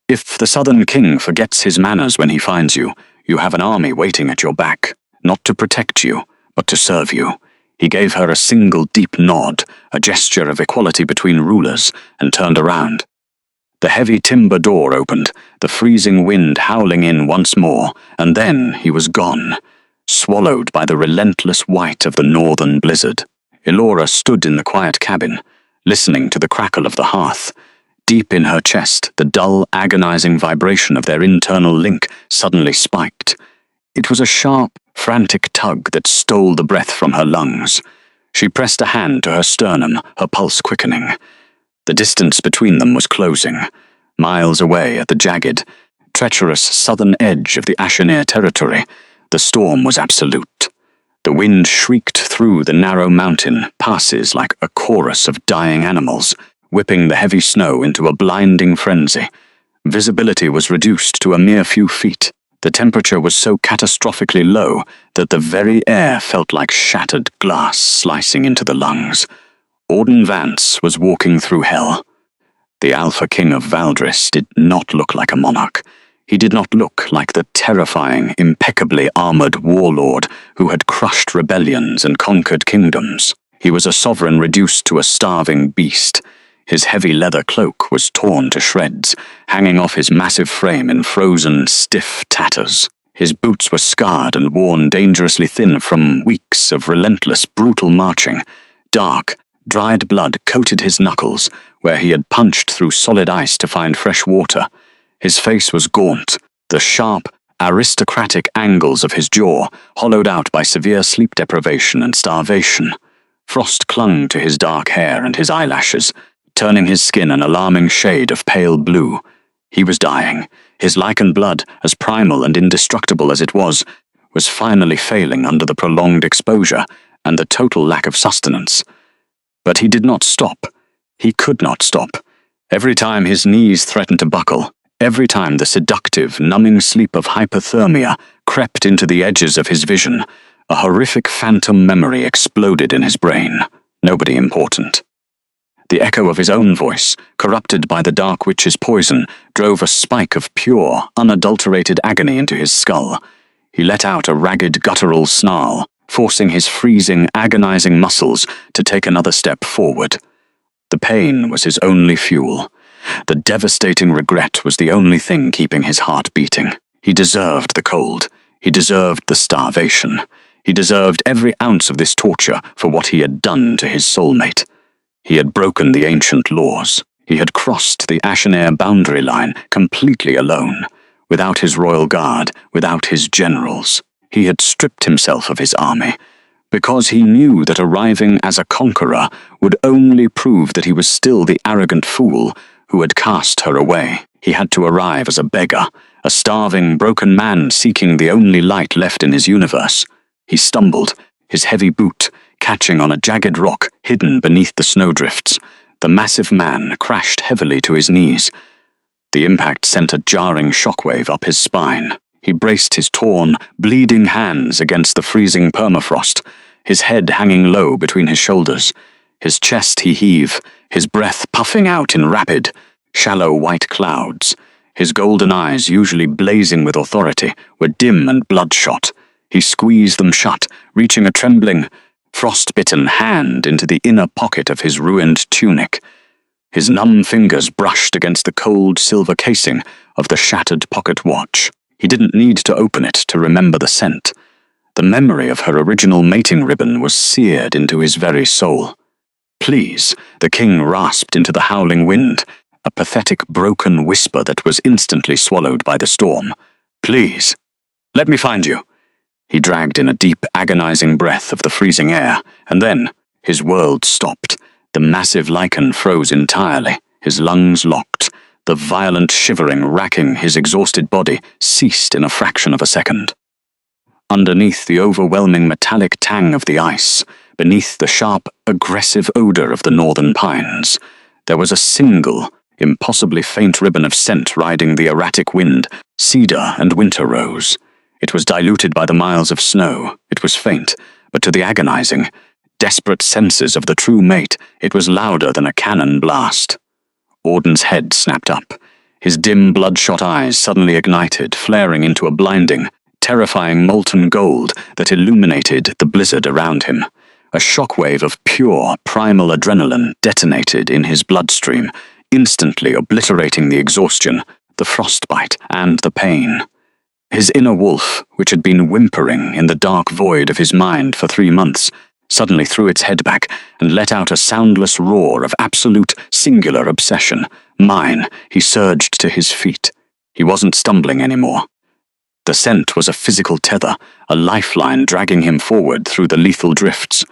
If the Southern King forgets his manners when he finds you, you have an army waiting at your back, not to protect you, but to serve you. He gave her a single deep nod, a gesture of equality between rulers, and turned around. The heavy timber door opened, the freezing wind howling in once more, and then he was gone, swallowed by the relentless white of the northern blizzard. Elora stood in the quiet cabin, listening to the crackle of the hearth. Deep in her chest, the dull, agonizing vibration of their internal link suddenly spiked. It was a sharp, frantic tug that stole the breath from her lungs. She pressed a hand to her sternum, her pulse quickening. The distance between them was closing. Miles away at the jagged, treacherous southern edge of the Ashenir territory, the storm was absolute. The wind shrieked through the narrow mountain passes like a chorus of dying animals, whipping the heavy snow into a blinding frenzy. Visibility was reduced to a mere few feet. The temperature was so catastrophically low that the very air felt like shattered glass slicing into the lungs. Auden Vance was walking through hell. The Alpha King of Valdris did not look like a monarch. He did not look like the terrifying, impeccably armored warlord who had crushed rebellions and conquered kingdoms. He was a sovereign reduced to a starving beast. His heavy leather cloak was torn to shreds, hanging off his massive frame in frozen, stiff tatters. His boots were scarred and worn dangerously thin from weeks of relentless, brutal marching. Dark, dried blood coated his knuckles, where he had punched through solid ice to find fresh water. His face was gaunt, the sharp, aristocratic angles of his jaw hollowed out by severe sleep deprivation and starvation. Frost clung to his dark hair and his eyelashes, turning his skin an alarming shade of pale blue. He was dying. His lichen blood, as primal and indestructible as it was finally failing under the prolonged exposure and the total lack of sustenance. But he did not stop. He could not stop. Every time his knees threatened to buckle, every time the seductive, numbing sleep of hypothermia crept into the edges of his vision, a horrific phantom memory exploded in his brain. Nobody important. The echo of his own voice, corrupted by the Dark Witch's poison, drove a spike of pure, unadulterated agony into his skull. He let out a ragged, guttural snarl, forcing his freezing, agonizing muscles to take another step forward. The pain was his only fuel. The devastating regret was the only thing keeping his heart beating. He deserved the cold. He deserved the starvation. He deserved every ounce of this torture for what he had done to his soulmate. He had broken the ancient laws. He had crossed the Ashenair boundary line completely alone, without his royal guard, without his generals. He had stripped himself of his army, because he knew that arriving as a conqueror would only prove that he was still the arrogant fool who had cast her away. He had to arrive as a beggar, a starving, broken man seeking the only light left in his universe. He stumbled, his heavy boot catching on a jagged rock hidden beneath the snowdrifts. The massive man crashed heavily to his knees. The impact sent a jarring shockwave up his spine. He braced his torn, bleeding hands against the freezing permafrost, his head hanging low between his shoulders. His chest he heave, his breath puffing out in rapid, shallow white clouds. His golden eyes, usually blazing with authority, were dim and bloodshot. He squeezed them shut, reaching a trembling, frost-bitten hand into the inner pocket of his ruined tunic. His numb fingers brushed against the cold silver casing of the shattered pocket watch. He didn't need to open it to remember the scent. The memory of her original mating ribbon was seared into his very soul. "Please," the king rasped into the howling wind, a pathetic broken whisper that was instantly swallowed by the storm. "Please, let me find you." He dragged in a deep, agonizing breath of the freezing air, and then his world stopped. The massive lichen froze entirely, his lungs locked. The violent shivering racking his exhausted body ceased in a fraction of a second. Underneath the overwhelming metallic tang of the ice, beneath the sharp, aggressive odor of the northern pines, there was a single, impossibly faint ribbon of scent riding the erratic wind, cedar and winter rose. It was diluted by the miles of snow. It was faint, but to the agonizing, desperate senses of the true mate, it was louder than a cannon blast. Auden's head snapped up. His dim, bloodshot eyes suddenly ignited, flaring into a blinding, terrifying molten gold that illuminated the blizzard around him. A shockwave of pure, primal adrenaline detonated in his bloodstream, instantly obliterating the exhaustion, the frostbite, and the pain. His inner wolf, which had been whimpering in the dark void of his mind for 3 months, suddenly threw its head back and let out a soundless roar of absolute, singular obsession. Mine, he surged to his feet. He wasn't stumbling anymore. The scent was a physical tether, a lifeline dragging him forward through the lethal drifts.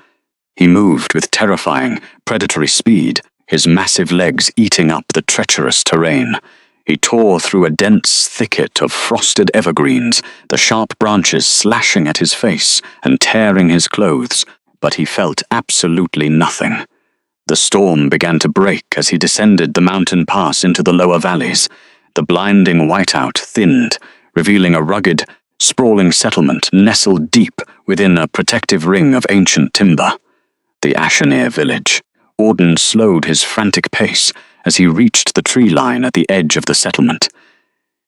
He moved with terrifying, predatory speed, his massive legs eating up the treacherous terrain. He tore through a dense thicket of frosted evergreens, the sharp branches slashing at his face and tearing his clothes, but he felt absolutely nothing. The storm began to break as he descended the mountain pass into the lower valleys. The blinding whiteout thinned, revealing a rugged, sprawling settlement nestled deep within a protective ring of ancient timber. The Ashenair village. Auden slowed his frantic pace as he reached the tree line at the edge of the settlement.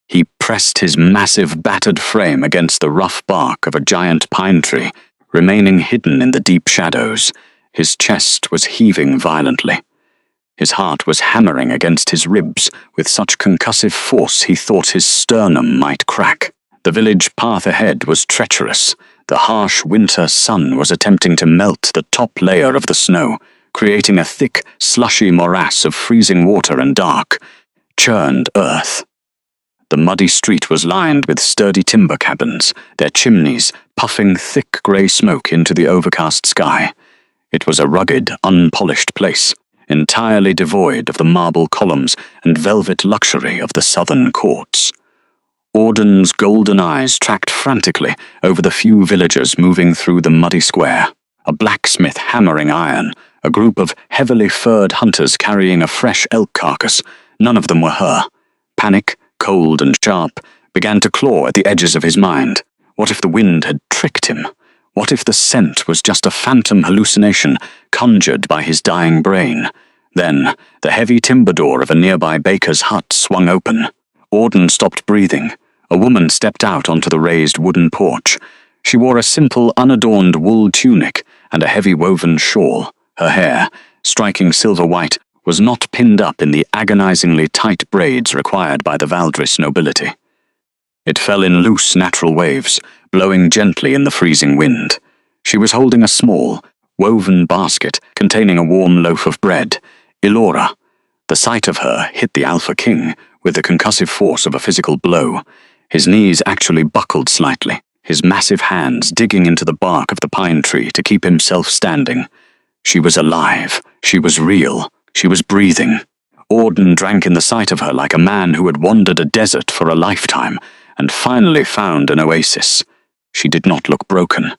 He pressed his massive, battered frame against the rough bark of a giant pine tree, remaining hidden in the deep shadows. His chest was heaving violently. His heart was hammering against his ribs with such concussive force he thought his sternum might crack. The village path ahead was treacherous. The harsh winter sun was attempting to melt the top layer of the snow, creating a thick, slushy morass of freezing water and dark, churned earth. The muddy street was lined with sturdy timber cabins, their chimneys puffing thick grey smoke into the overcast sky. It was a rugged, unpolished place, entirely devoid of the marble columns and velvet luxury of the southern courts. Auden's golden eyes tracked frantically over the few villagers moving through the muddy square. A blacksmith hammering iron, a group of heavily furred hunters carrying a fresh elk carcass. None of them were her. Panic, cold and sharp, began to claw at the edges of his mind. What if the wind had tricked him? What if the scent was just a phantom hallucination conjured by his dying brain? Then, the heavy timber door of a nearby baker's hut swung open. Auden stopped breathing. A woman stepped out onto the raised wooden porch. She wore a simple, unadorned wool tunic and a heavy woven shawl. Her hair, striking silver white, was not pinned up in the agonizingly tight braids required by the Valdris nobility. It fell in loose, natural waves, blowing gently in the freezing wind. She was holding a small, woven basket containing a warm loaf of bread. Ilora. The sight of her hit the Alpha King with the concussive force of a physical blow. His knees actually buckled slightly, his massive hands digging into the bark of the pine tree to keep himself standing. She was alive. She was real. She was breathing. Auden drank in the sight of her like a man who had wandered a desert for a lifetime and finally found an oasis. She did not look broken.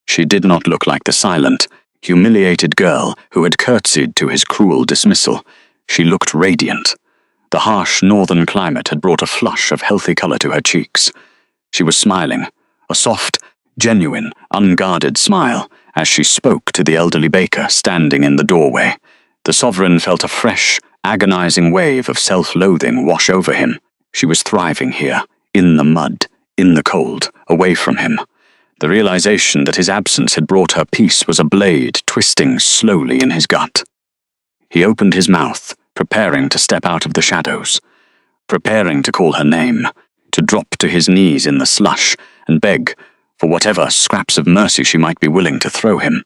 She did not look like the silent, humiliated girl who had curtsied to his cruel dismissal. She looked radiant. The harsh northern climate had brought a flush of healthy color to her cheeks. She was smiling, a soft, genuine, unguarded smile, as she spoke to the elderly baker standing in the doorway. The sovereign felt a fresh, agonizing wave of self-loathing wash over him. She was thriving here, in the mud, in the cold, away from him. The realization that his absence had brought her peace was a blade twisting slowly in his gut. He opened his mouth, preparing to step out of the shadows, preparing to call her name, to drop to his knees in the slush and beg for whatever scraps of mercy she might be willing to throw him.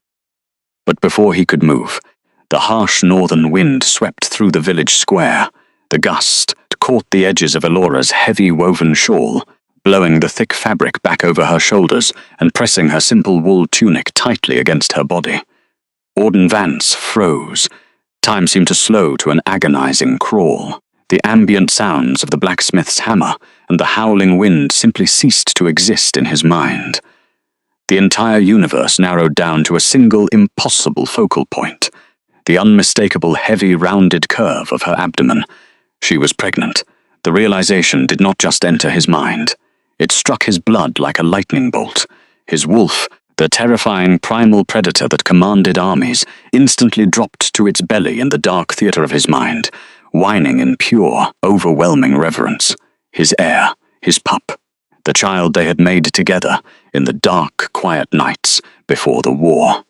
But before he could move, the harsh northern wind swept through the village square. The gust caught the edges of Elora's heavy woven shawl, blowing the thick fabric back over her shoulders and pressing her simple wool tunic tightly against her body. Auden Vance froze. Time seemed to slow to an agonizing crawl. The ambient sounds of the blacksmith's hammer and the howling wind simply ceased to exist in his mind. The entire universe narrowed down to a single impossible focal point, the unmistakable heavy rounded curve of her abdomen. She was pregnant. The realization did not just enter his mind. It struck his blood like a lightning bolt. His wolf, the terrifying primal predator that commanded armies, instantly dropped to its belly in the dark theater of his mind, whining in pure, overwhelming reverence. His heir, his pup, the child they had made together in the dark, quiet nights before the war.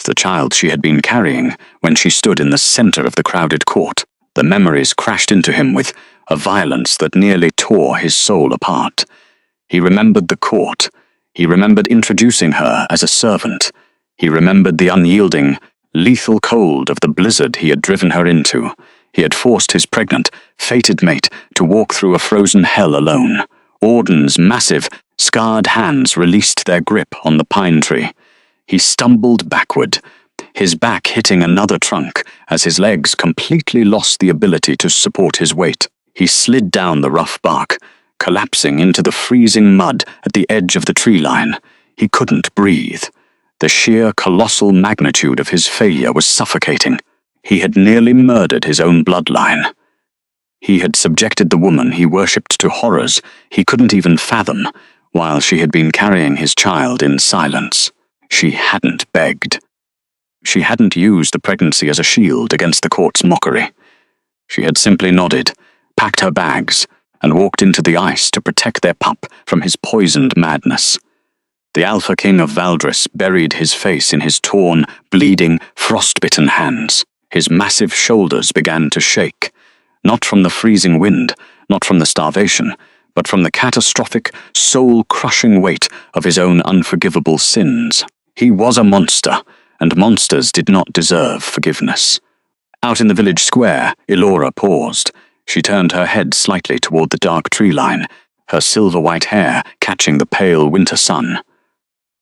The child she had been carrying when she stood in the center of the crowded court. The memories crashed into him with a violence that nearly tore his soul apart. He remembered the court. He remembered introducing her as a servant. He remembered the unyielding, lethal cold of the blizzard he had driven her into. He had forced his pregnant, fated mate to walk through a frozen hell alone. Auden's massive, scarred hands released their grip on the pine tree. He stumbled backward, his back hitting another trunk as his legs completely lost the ability to support his weight. He slid down the rough bark, collapsing into the freezing mud at the edge of the tree line. He couldn't breathe. The sheer colossal magnitude of his failure was suffocating. He had nearly murdered his own bloodline. He had subjected the woman he worshipped to horrors he couldn't even fathom, while she had been carrying his child in silence. She hadn't begged. She hadn't used the pregnancy as a shield against the court's mockery. She had simply nodded, packed her bags, and walked into the ice to protect their pup from his poisoned madness. The Alpha King of Valdris buried his face in his torn, bleeding, frostbitten hands. His massive shoulders began to shake, not from the freezing wind, not from the starvation, but from the catastrophic, soul-crushing weight of his own unforgivable sins. He was a monster, and monsters did not deserve forgiveness. Out in the village square, Elora paused. She turned her head slightly toward the dark tree line, her silver-white hair catching the pale winter sun.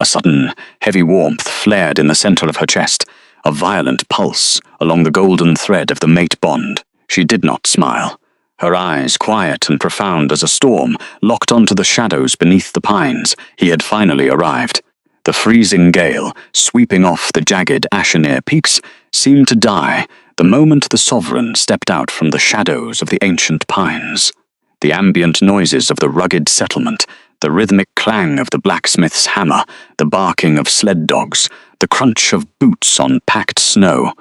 A sudden, heavy warmth flared in the center of her chest, a violent pulse along the golden thread of the mate bond. She did not smile. Her eyes, quiet and profound as a storm, locked onto the shadows beneath the pines. He had finally arrived. The freezing gale, sweeping off the jagged Ashenir peaks, seemed to die the moment the sovereign stepped out from the shadows of the ancient pines. The ambient noises of the rugged settlement, the rhythmic clang of the blacksmith's hammer, the barking of sled dogs, the crunch of boots on packed snow,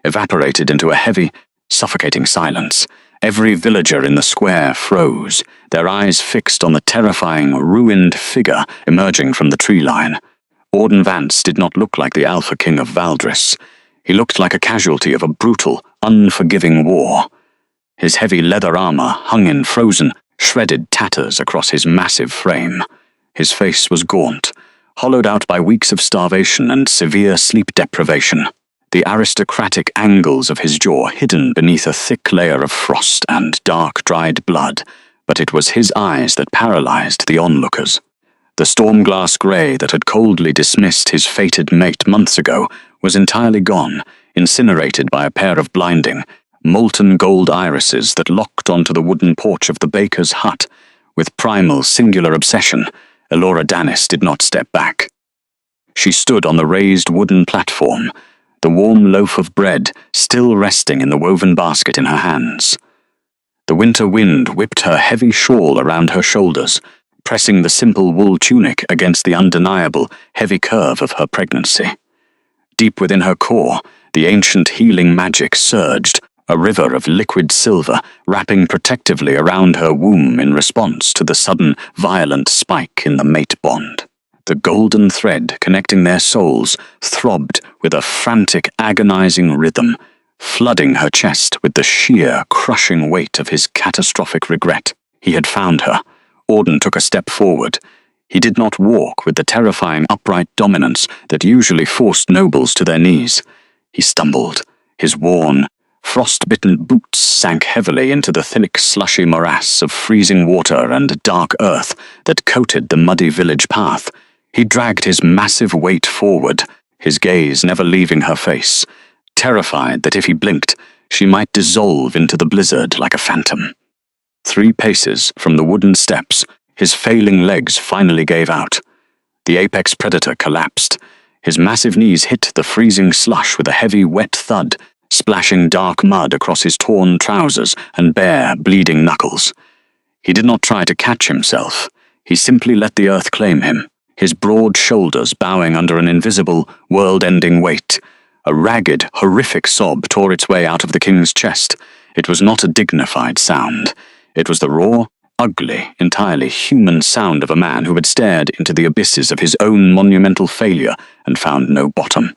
evaporated into a heavy, suffocating silence. Every villager in the square froze, their eyes fixed on the terrifying, ruined figure emerging from the tree line. Auden Vance did not look like the Alpha King of Valdris. He looked like a casualty of a brutal, unforgiving war. His heavy leather armor hung in frozen, shredded tatters across his massive frame. His face was gaunt, hollowed out by weeks of starvation and severe sleep deprivation. the aristocratic angles of his jaw hidden beneath a thick layer of frost and dark, dried blood, but it was his eyes that paralyzed the onlookers. The storm-glass grey that had coldly dismissed his fated mate months ago was entirely gone, incinerated by a pair of blinding, molten gold irises that locked onto the wooden porch of the baker's hut. With primal, singular obsession, Elora Danis did not step back. She stood on the raised wooden platform, the warm loaf of bread still resting in the woven basket in her hands. The winter wind whipped her heavy shawl around her shoulders, pressing the simple wool tunic against the undeniable, heavy curve of her pregnancy. Deep within her core, the ancient healing magic surged, a river of liquid silver wrapping protectively around her womb in response to the sudden, violent spike in the mate bond. The golden thread connecting their souls throbbed with a frantic, agonizing rhythm, flooding her chest with the sheer, crushing weight of his catastrophic regret. He had found her. Auden took a step forward. He did not walk with the terrifying upright dominance that usually forced nobles to their knees. He stumbled. His worn, frost-bitten boots sank heavily into the thick, slushy morass of freezing water and dark earth that coated the muddy village path. He dragged his massive weight forward, his gaze never leaving her face, terrified that if he blinked, she might dissolve into the blizzard like a phantom. 3 paces from the wooden steps, his failing legs finally gave out. The apex predator collapsed. His massive knees hit the freezing slush with a heavy, wet thud, splashing dark mud across his torn trousers and bare, bleeding knuckles. He did not try to catch himself. He simply let the earth claim him, his broad shoulders bowing under an invisible, world-ending weight. A ragged, horrific sob tore its way out of the king's chest. It was not a dignified sound. It was the raw, ugly, entirely human sound of a man who had stared into the abysses of his own monumental failure and found no bottom.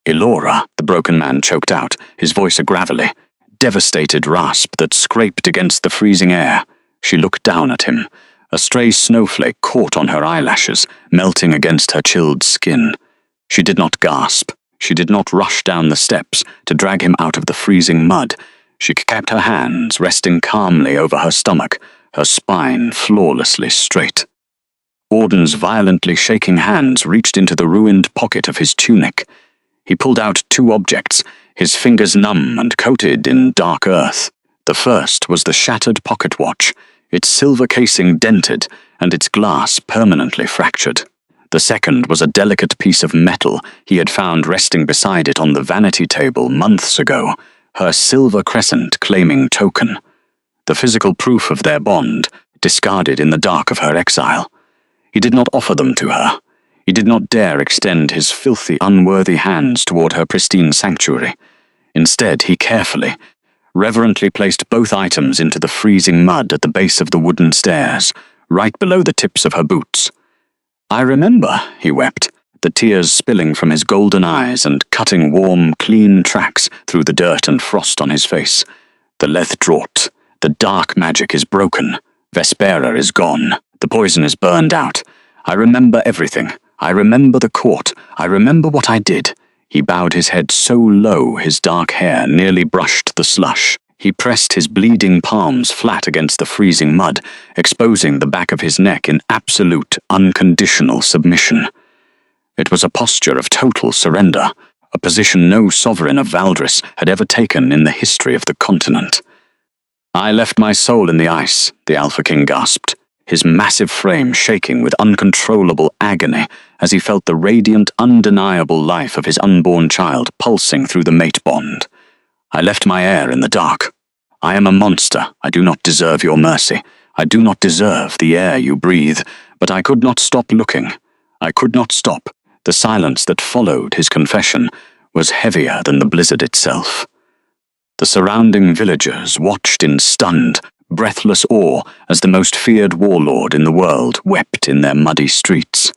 Elora, the broken man choked out, his voice a gravelly, devastated rasp that scraped against the freezing air. She looked down at him. A stray snowflake caught on her eyelashes, melting against her chilled skin. She did not gasp. She did not rush down the steps to drag him out of the freezing mud. She kept her hands resting calmly over her stomach, her spine flawlessly straight. Auden's violently shaking hands reached into the ruined pocket of his tunic. He pulled out 2 objects, his fingers numb and coated in dark earth. The first was the shattered pocket watch, its silver casing dented and its glass permanently fractured. The second was a delicate piece of metal he had found resting beside it on the vanity table months ago, her silver crescent claiming token. The physical proof of their bond, discarded in the dark of her exile. He did not offer them to her. He did not dare extend his filthy, unworthy hands toward her pristine sanctuary. Instead, he carefully, reverently placed both items into the freezing mud at the base of the wooden stairs, right below the tips of her boots. "I remember," he wept, the tears spilling from his golden eyes and cutting warm, clean tracks through the dirt and frost on his face. "The Leth draught. The dark magic is broken. Vespera is gone. The poison is burned out. I remember everything. I remember the court. I remember what I did." He bowed his head so low his dark hair nearly brushed the slush. He pressed his bleeding palms flat against the freezing mud, exposing the back of his neck in absolute, unconditional submission. It was a posture of total surrender, a position no sovereign of Valdris had ever taken in the history of the continent. "I left my soul in the ice," the Alpha King gasped, his massive frame shaking with uncontrollable agony as he felt the radiant, undeniable life of his unborn child pulsing through the mate bond. "I left my heir in the dark. I am a monster. I do not deserve your mercy. I do not deserve the air you breathe, but I could not stop looking. I could not stop." The silence that followed his confession was heavier than the blizzard itself. The surrounding villagers watched in stunned, breathless awe as the most feared warlord in the world wept in their muddy streets.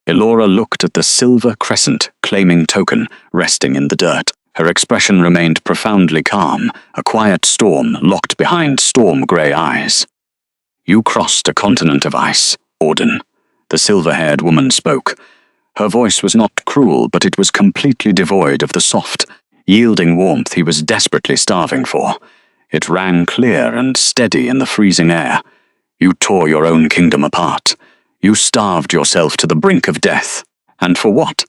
Elora looked at the silver crescent claiming token resting in the dirt. Her expression remained profoundly calm, a quiet storm locked behind storm-grey eyes. "You crossed a continent of ice, Auden," the silver-haired woman spoke. Her voice was not cruel, but it was completely devoid of the soft, yielding warmth he was desperately starving for. It rang clear and steady in the freezing air. You tore your own kingdom apart. You starved yourself to the brink of death. And for what?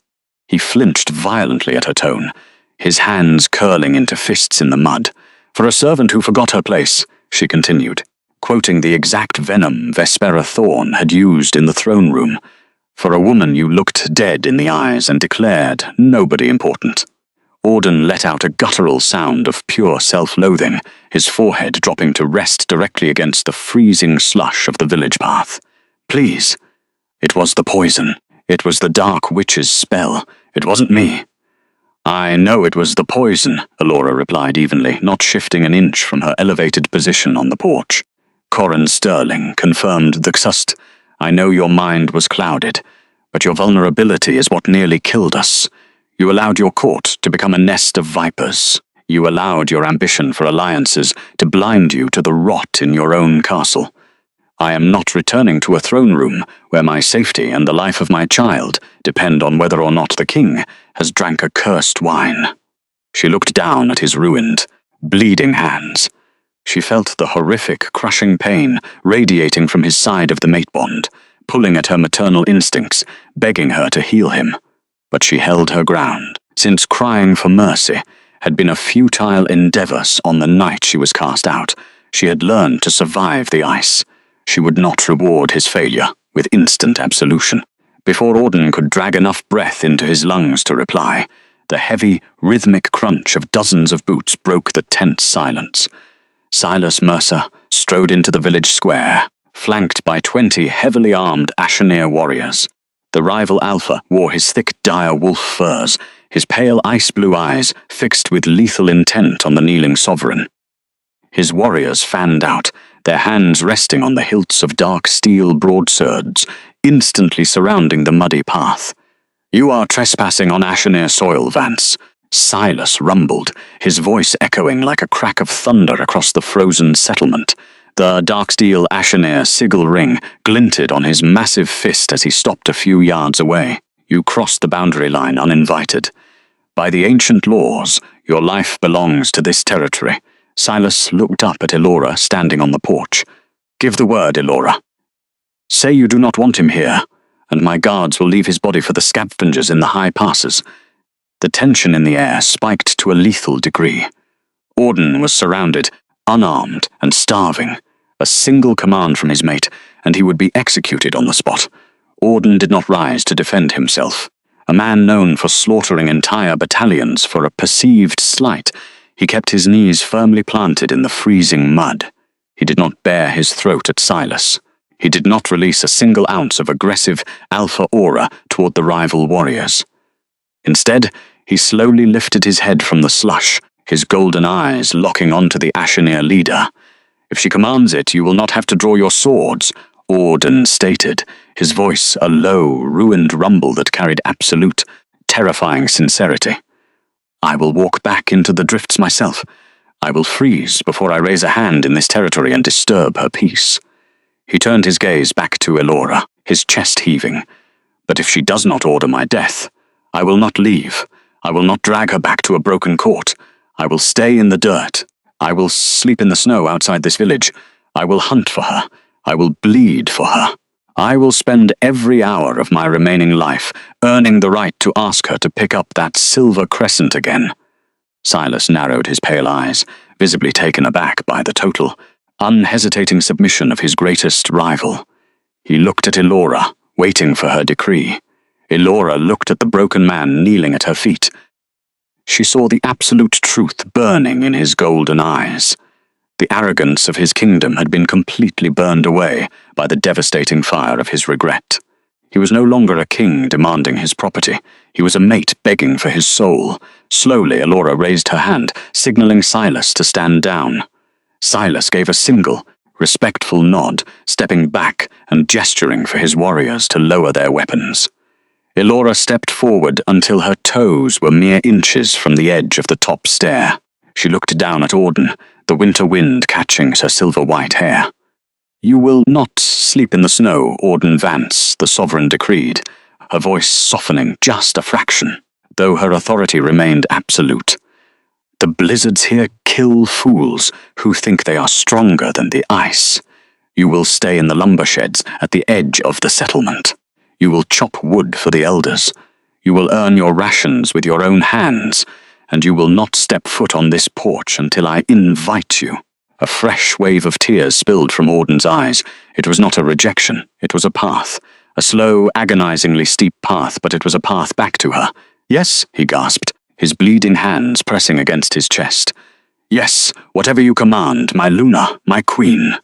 He flinched violently at her tone, his hands curling into fists in the mud. For a servant who forgot her place, she continued, quoting the exact venom Vespera Thorn had used in the throne room. For a woman you looked dead in the eyes and declared nobody important. Auden let out a guttural sound of pure self-loathing, his forehead dropping to rest directly against the freezing slush of the village path. Please. It was the poison. It was the Dark Witch's spell. It wasn't me. I know it was the poison, Elora replied evenly, not shifting an inch from her elevated position on the porch. Corran Sterling confirmed the xust. I know your mind was clouded, but your vulnerability is what nearly killed us. You allowed your court to become a nest of vipers. You allowed your ambition for alliances to blind you to the rot in your own castle. I am not returning to a throne room where my safety and the life of my child depend on whether or not the king has drank a cursed wine. She looked down at his ruined, bleeding hands. She felt the horrific, crushing pain radiating from his side of the mate bond, pulling at her maternal instincts, begging her to heal him. But she held her ground, since crying for mercy had been a futile endeavor on the night she was cast out. She had learned to survive the ice. She would not reward his failure with instant absolution. Before Auden could drag enough breath into his lungs to reply, the heavy, rhythmic crunch of dozens of boots broke the tense silence. Silas Mercer strode into the village square, flanked by 20 heavily armed Ashenir warriors. The rival Alpha wore his thick dire wolf furs, his pale ice-blue eyes fixed with lethal intent on the kneeling sovereign. His warriors fanned out, their hands resting on the hilts of dark steel broadswords, instantly surrounding the muddy path. You are trespassing on Ashenir soil, Vance. Silas rumbled, his voice echoing like a crack of thunder across the frozen settlement. The dark steel Ashenir sigil ring glinted on his massive fist as he stopped a few yards away. You crossed the boundary line uninvited. By the ancient laws, your life belongs to this territory. Silas looked up at Elora standing on the porch. Give the word, Elora. Say you do not want him here, and my guards will leave his body for the scavengers in the high passes. The tension in the air spiked to a lethal degree. Auden was surrounded, unarmed and starving. A single command from his mate, and he would be executed on the spot. Auden did not rise to defend himself. A man known for slaughtering entire battalions for a perceived slight, he kept his knees firmly planted in the freezing mud. He did not bare his throat at Silas. He did not release a single ounce of aggressive alpha aura toward the rival warriors. Instead, he slowly lifted his head from the slush, his golden eyes locking onto the Ashenir leader. If she commands it, you will not have to draw your swords, Auden stated, his voice a low, ruined rumble that carried absolute, terrifying sincerity. I will walk back into the drifts myself. I will freeze before I raise a hand in this territory and disturb her peace. He turned his gaze back to Elora, his chest heaving. But if she does not order my death, I will not leave. I will not drag her back to a broken court. I will stay in the dirt. I will sleep in the snow outside this village. I will hunt for her. I will bleed for her. I will spend every hour of my remaining life earning the right to ask her to pick up that silver crescent again. Silas narrowed his pale eyes, visibly taken aback by the total, unhesitating submission of his greatest rival. He looked at Elora, waiting for her decree. Elora looked at the broken man kneeling at her feet. She saw the absolute truth burning in his golden eyes. The arrogance of his kingdom had been completely burned away by the devastating fire of his regret. He was no longer a king demanding his property. He was a mate begging for his soul. Slowly, Elora raised her hand, signaling Silas to stand down. Silas gave a single, respectful nod, stepping back and gesturing for his warriors to lower their weapons. Elora stepped forward until her toes were mere inches from the edge of the top stair. She looked down at Auden, the winter wind catching her silver-white hair. You will not sleep in the snow, Auden Vance, the sovereign decreed. her voice softening just a fraction, though her authority remained absolute. "The blizzards here kill fools who think they are stronger than the ice. You will stay in the lumber sheds at the edge of the settlement. You will chop wood for the elders. You will earn your rations with your own hands, and you will not step foot on this porch until I invite you." A fresh wave of tears spilled from Auden's eyes. It was not a rejection, it was a path. A slow, agonizingly steep path, but it was a path back to her. "Yes," he gasped, his bleeding hands pressing against his chest. "Yes, whatever you command, my Luna, my queen."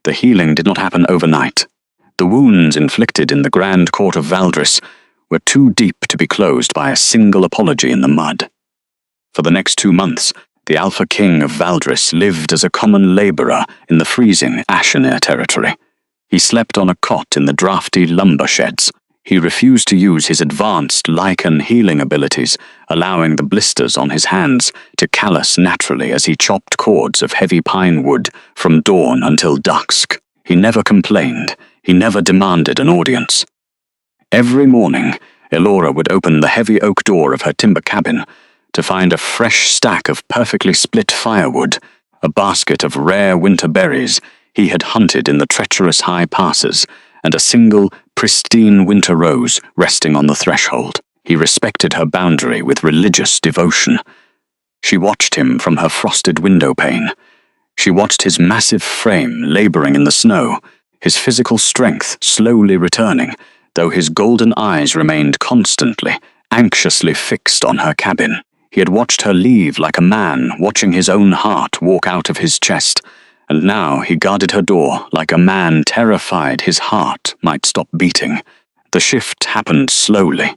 The healing did not happen overnight. The wounds inflicted in the Grand Court of Valdris were too deep to be closed by a single apology in the mud. For the next 2 months, the Alpha King of Valdris lived as a common laborer in the freezing Ashenir territory. He slept on a cot in the drafty lumber sheds. He refused to use his advanced lichen healing abilities, allowing the blisters on his hands to callous naturally as he chopped cords of heavy pine wood from dawn until dusk. He never complained. He never demanded an audience. Every morning, Elora would open the heavy oak door of her timber cabin to find a fresh stack of perfectly split firewood, a basket of rare winter berries he had hunted in the treacherous high passes, and a single, pristine winter rose resting on the threshold. He respected her boundary with religious devotion. She watched him from her frosted window pane. She watched his massive frame laboring in the snow, his physical strength slowly returning, though his golden eyes remained constantly, anxiously fixed on her cabin. He had watched her leave like a man watching his own heart walk out of his chest, and now he guarded her door like a man terrified his heart might stop beating. The shift happened slowly.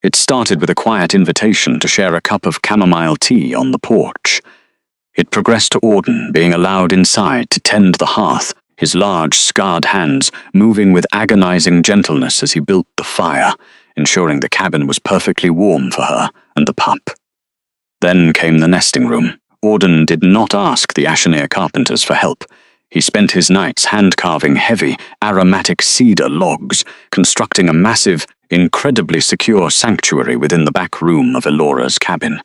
It started with a quiet invitation to share a cup of chamomile tea on the porch. It progressed to Auden being allowed inside to tend the hearth, his large, scarred hands moving with agonizing gentleness as he built the fire, ensuring the cabin was perfectly warm for her and the pup. Then came the nesting room. Auden did not ask the Ashenir carpenters for help. He spent his nights hand-carving heavy, aromatic cedar logs, constructing a massive, incredibly secure sanctuary within the back room of Elora's cabin.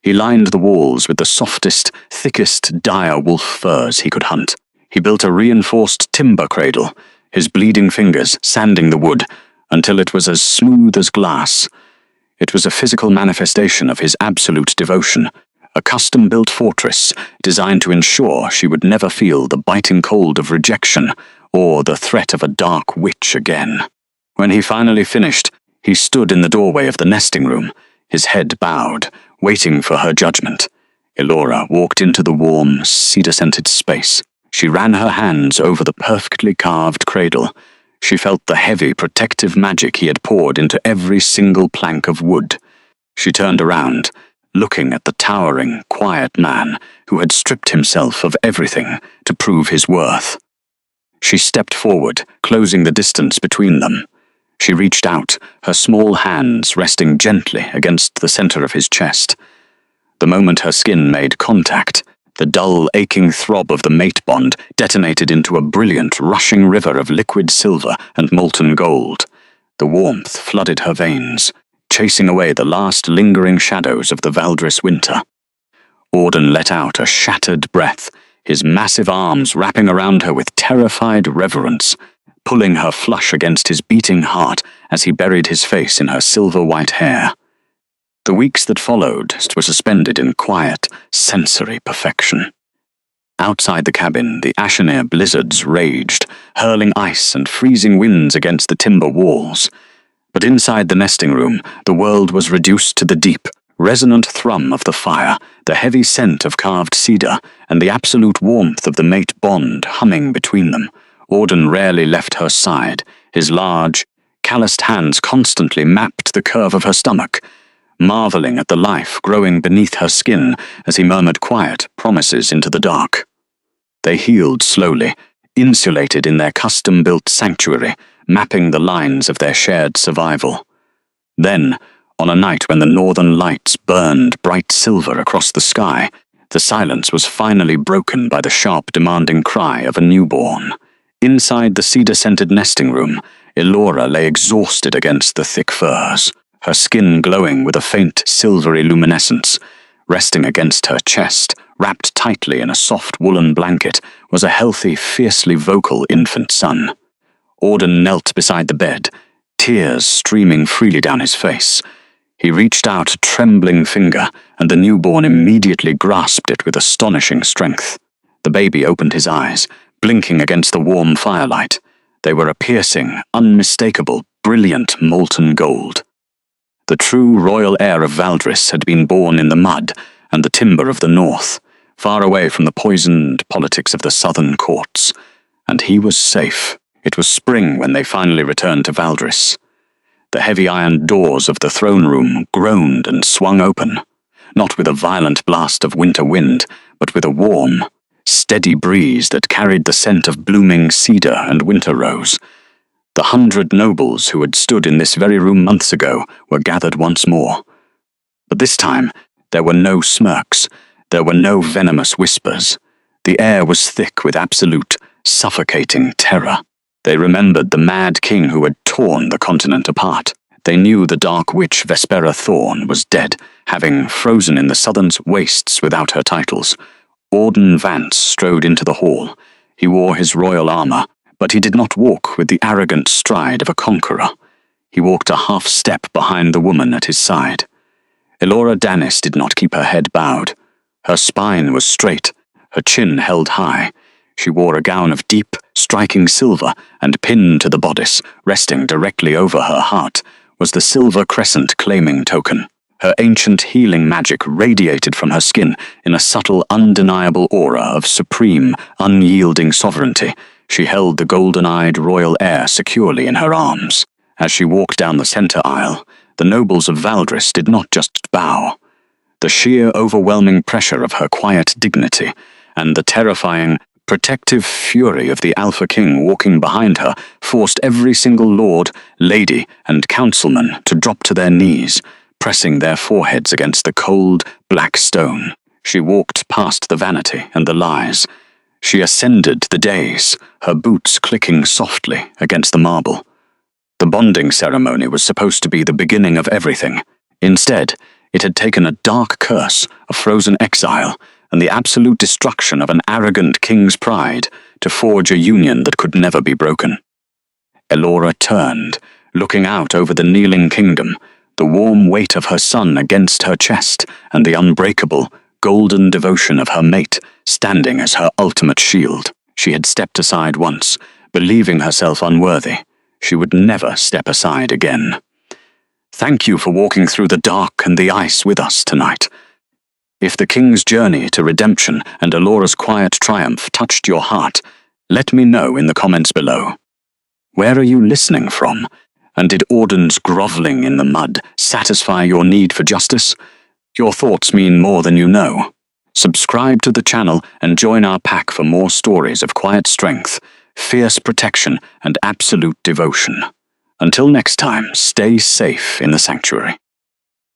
He lined the walls with the softest, thickest dire wolf furs he could hunt. He built a reinforced timber cradle, his bleeding fingers sanding the wood until it was as smooth as glass. It was a physical manifestation of his absolute devotion, a custom-built fortress designed to ensure she would never feel the biting cold of rejection or the threat of a dark witch again. When he finally finished, he stood in the doorway of the nesting room, his head bowed, waiting for her judgment. Elora walked into the warm, cedar-scented space. She ran her hands over the perfectly carved cradle. She felt the heavy, protective magic he had poured into every single plank of wood. She turned around, looking at the towering, quiet man who had stripped himself of everything to prove his worth. She stepped forward, closing the distance between them. She reached out, her small hands resting gently against the center of his chest. The moment her skin made contact, the dull, aching throb of the mate bond detonated into a brilliant, rushing river of liquid silver and molten gold. The warmth flooded her veins, chasing away the last lingering shadows of the Valdris winter. Auden let out a shattered breath, his massive arms wrapping around her with terrified reverence, pulling her flush against his beating heart as he buried his face in her silver-white hair. The weeks that followed were suspended in quiet, sensory perfection. Outside the cabin, the Ashenir blizzards raged, hurling ice and freezing winds against the timber walls. But inside the nesting room, the world was reduced to the deep, resonant thrum of the fire, the heavy scent of carved cedar, and the absolute warmth of the mate bond humming between them. Auden rarely left her side. His large, calloused hands constantly mapped the curve of her stomach, marveling at the life growing beneath her skin as he murmured quiet promises into the dark. They healed slowly, insulated in their custom-built sanctuary, mapping the lines of their shared survival. Then, on a night when the northern lights burned bright silver across the sky, the silence was finally broken by the sharp, demanding cry of a newborn. Inside the cedar-scented nesting room, Elora lay exhausted against the thick furs, her skin glowing with a faint silvery luminescence. Resting against her chest, wrapped tightly in a soft woolen blanket, was a healthy, fiercely vocal infant son. Auden knelt beside the bed, tears streaming freely down his face. He reached out a trembling finger, and the newborn immediately grasped it with astonishing strength. The baby opened his eyes, blinking against the warm firelight. They were a piercing, unmistakable, brilliant molten gold. The true royal heir of Valdris had been born in the mud and the timber of the north, far away from the poisoned politics of the southern courts. And he was safe. It was spring when they finally returned to Valdris. The heavy iron doors of the throne room groaned and swung open, not with a violent blast of winter wind, but with a warm, steady breeze that carried the scent of blooming cedar and winter rose. The 100 nobles who had stood in this very room months ago were gathered once more. But this time, there were no smirks, there were no venomous whispers. The air was thick with absolute, suffocating terror. They remembered the mad king who had torn the continent apart. They knew the dark witch Vespera Thorn was dead, having frozen in the southern wastes without her titles. Auden Vance strode into the hall. He wore his royal armor, but he did not walk with the arrogant stride of a conqueror. He walked a half step behind the woman at his side. Elora Danis did not keep her head bowed. Her spine was straight, her chin held high. She wore a gown of deep, striking silver, and pinned to the bodice, resting directly over her heart, was the silver crescent claiming token. Her ancient healing magic radiated from her skin in a subtle, undeniable aura of supreme, unyielding sovereignty. She held the golden-eyed royal heir securely in her arms. As she walked down the center aisle, the nobles of Valdris did not just bow. The sheer, overwhelming pressure of her quiet dignity, and the terrifying, protective fury of the Alpha King walking behind her forced every single lord, lady, and councilman to drop to their knees, pressing their foreheads against the cold, black stone. She walked past the vanity and the lies. She ascended the dais, her boots clicking softly against the marble. The bonding ceremony was supposed to be the beginning of everything. Instead, it had taken a dark curse, a frozen exile, and the absolute destruction of an arrogant king's pride to forge a union that could never be broken. Elora turned, looking out over the kneeling kingdom, the warm weight of her son against her chest, and the unbreakable, golden devotion of her mate standing as her ultimate shield. She had stepped aside once, believing herself unworthy. She would never step aside again. Thank you for walking through the dark and the ice with us tonight. If the king's journey to redemption and Elora's quiet triumph touched your heart, let me know in the comments below. Where are you listening from? And did Auden's groveling in the mud satisfy your need for justice? Your thoughts mean more than you know. Subscribe to the channel and join our pack for more stories of quiet strength, fierce protection, and absolute devotion. Until next time, stay safe in the sanctuary.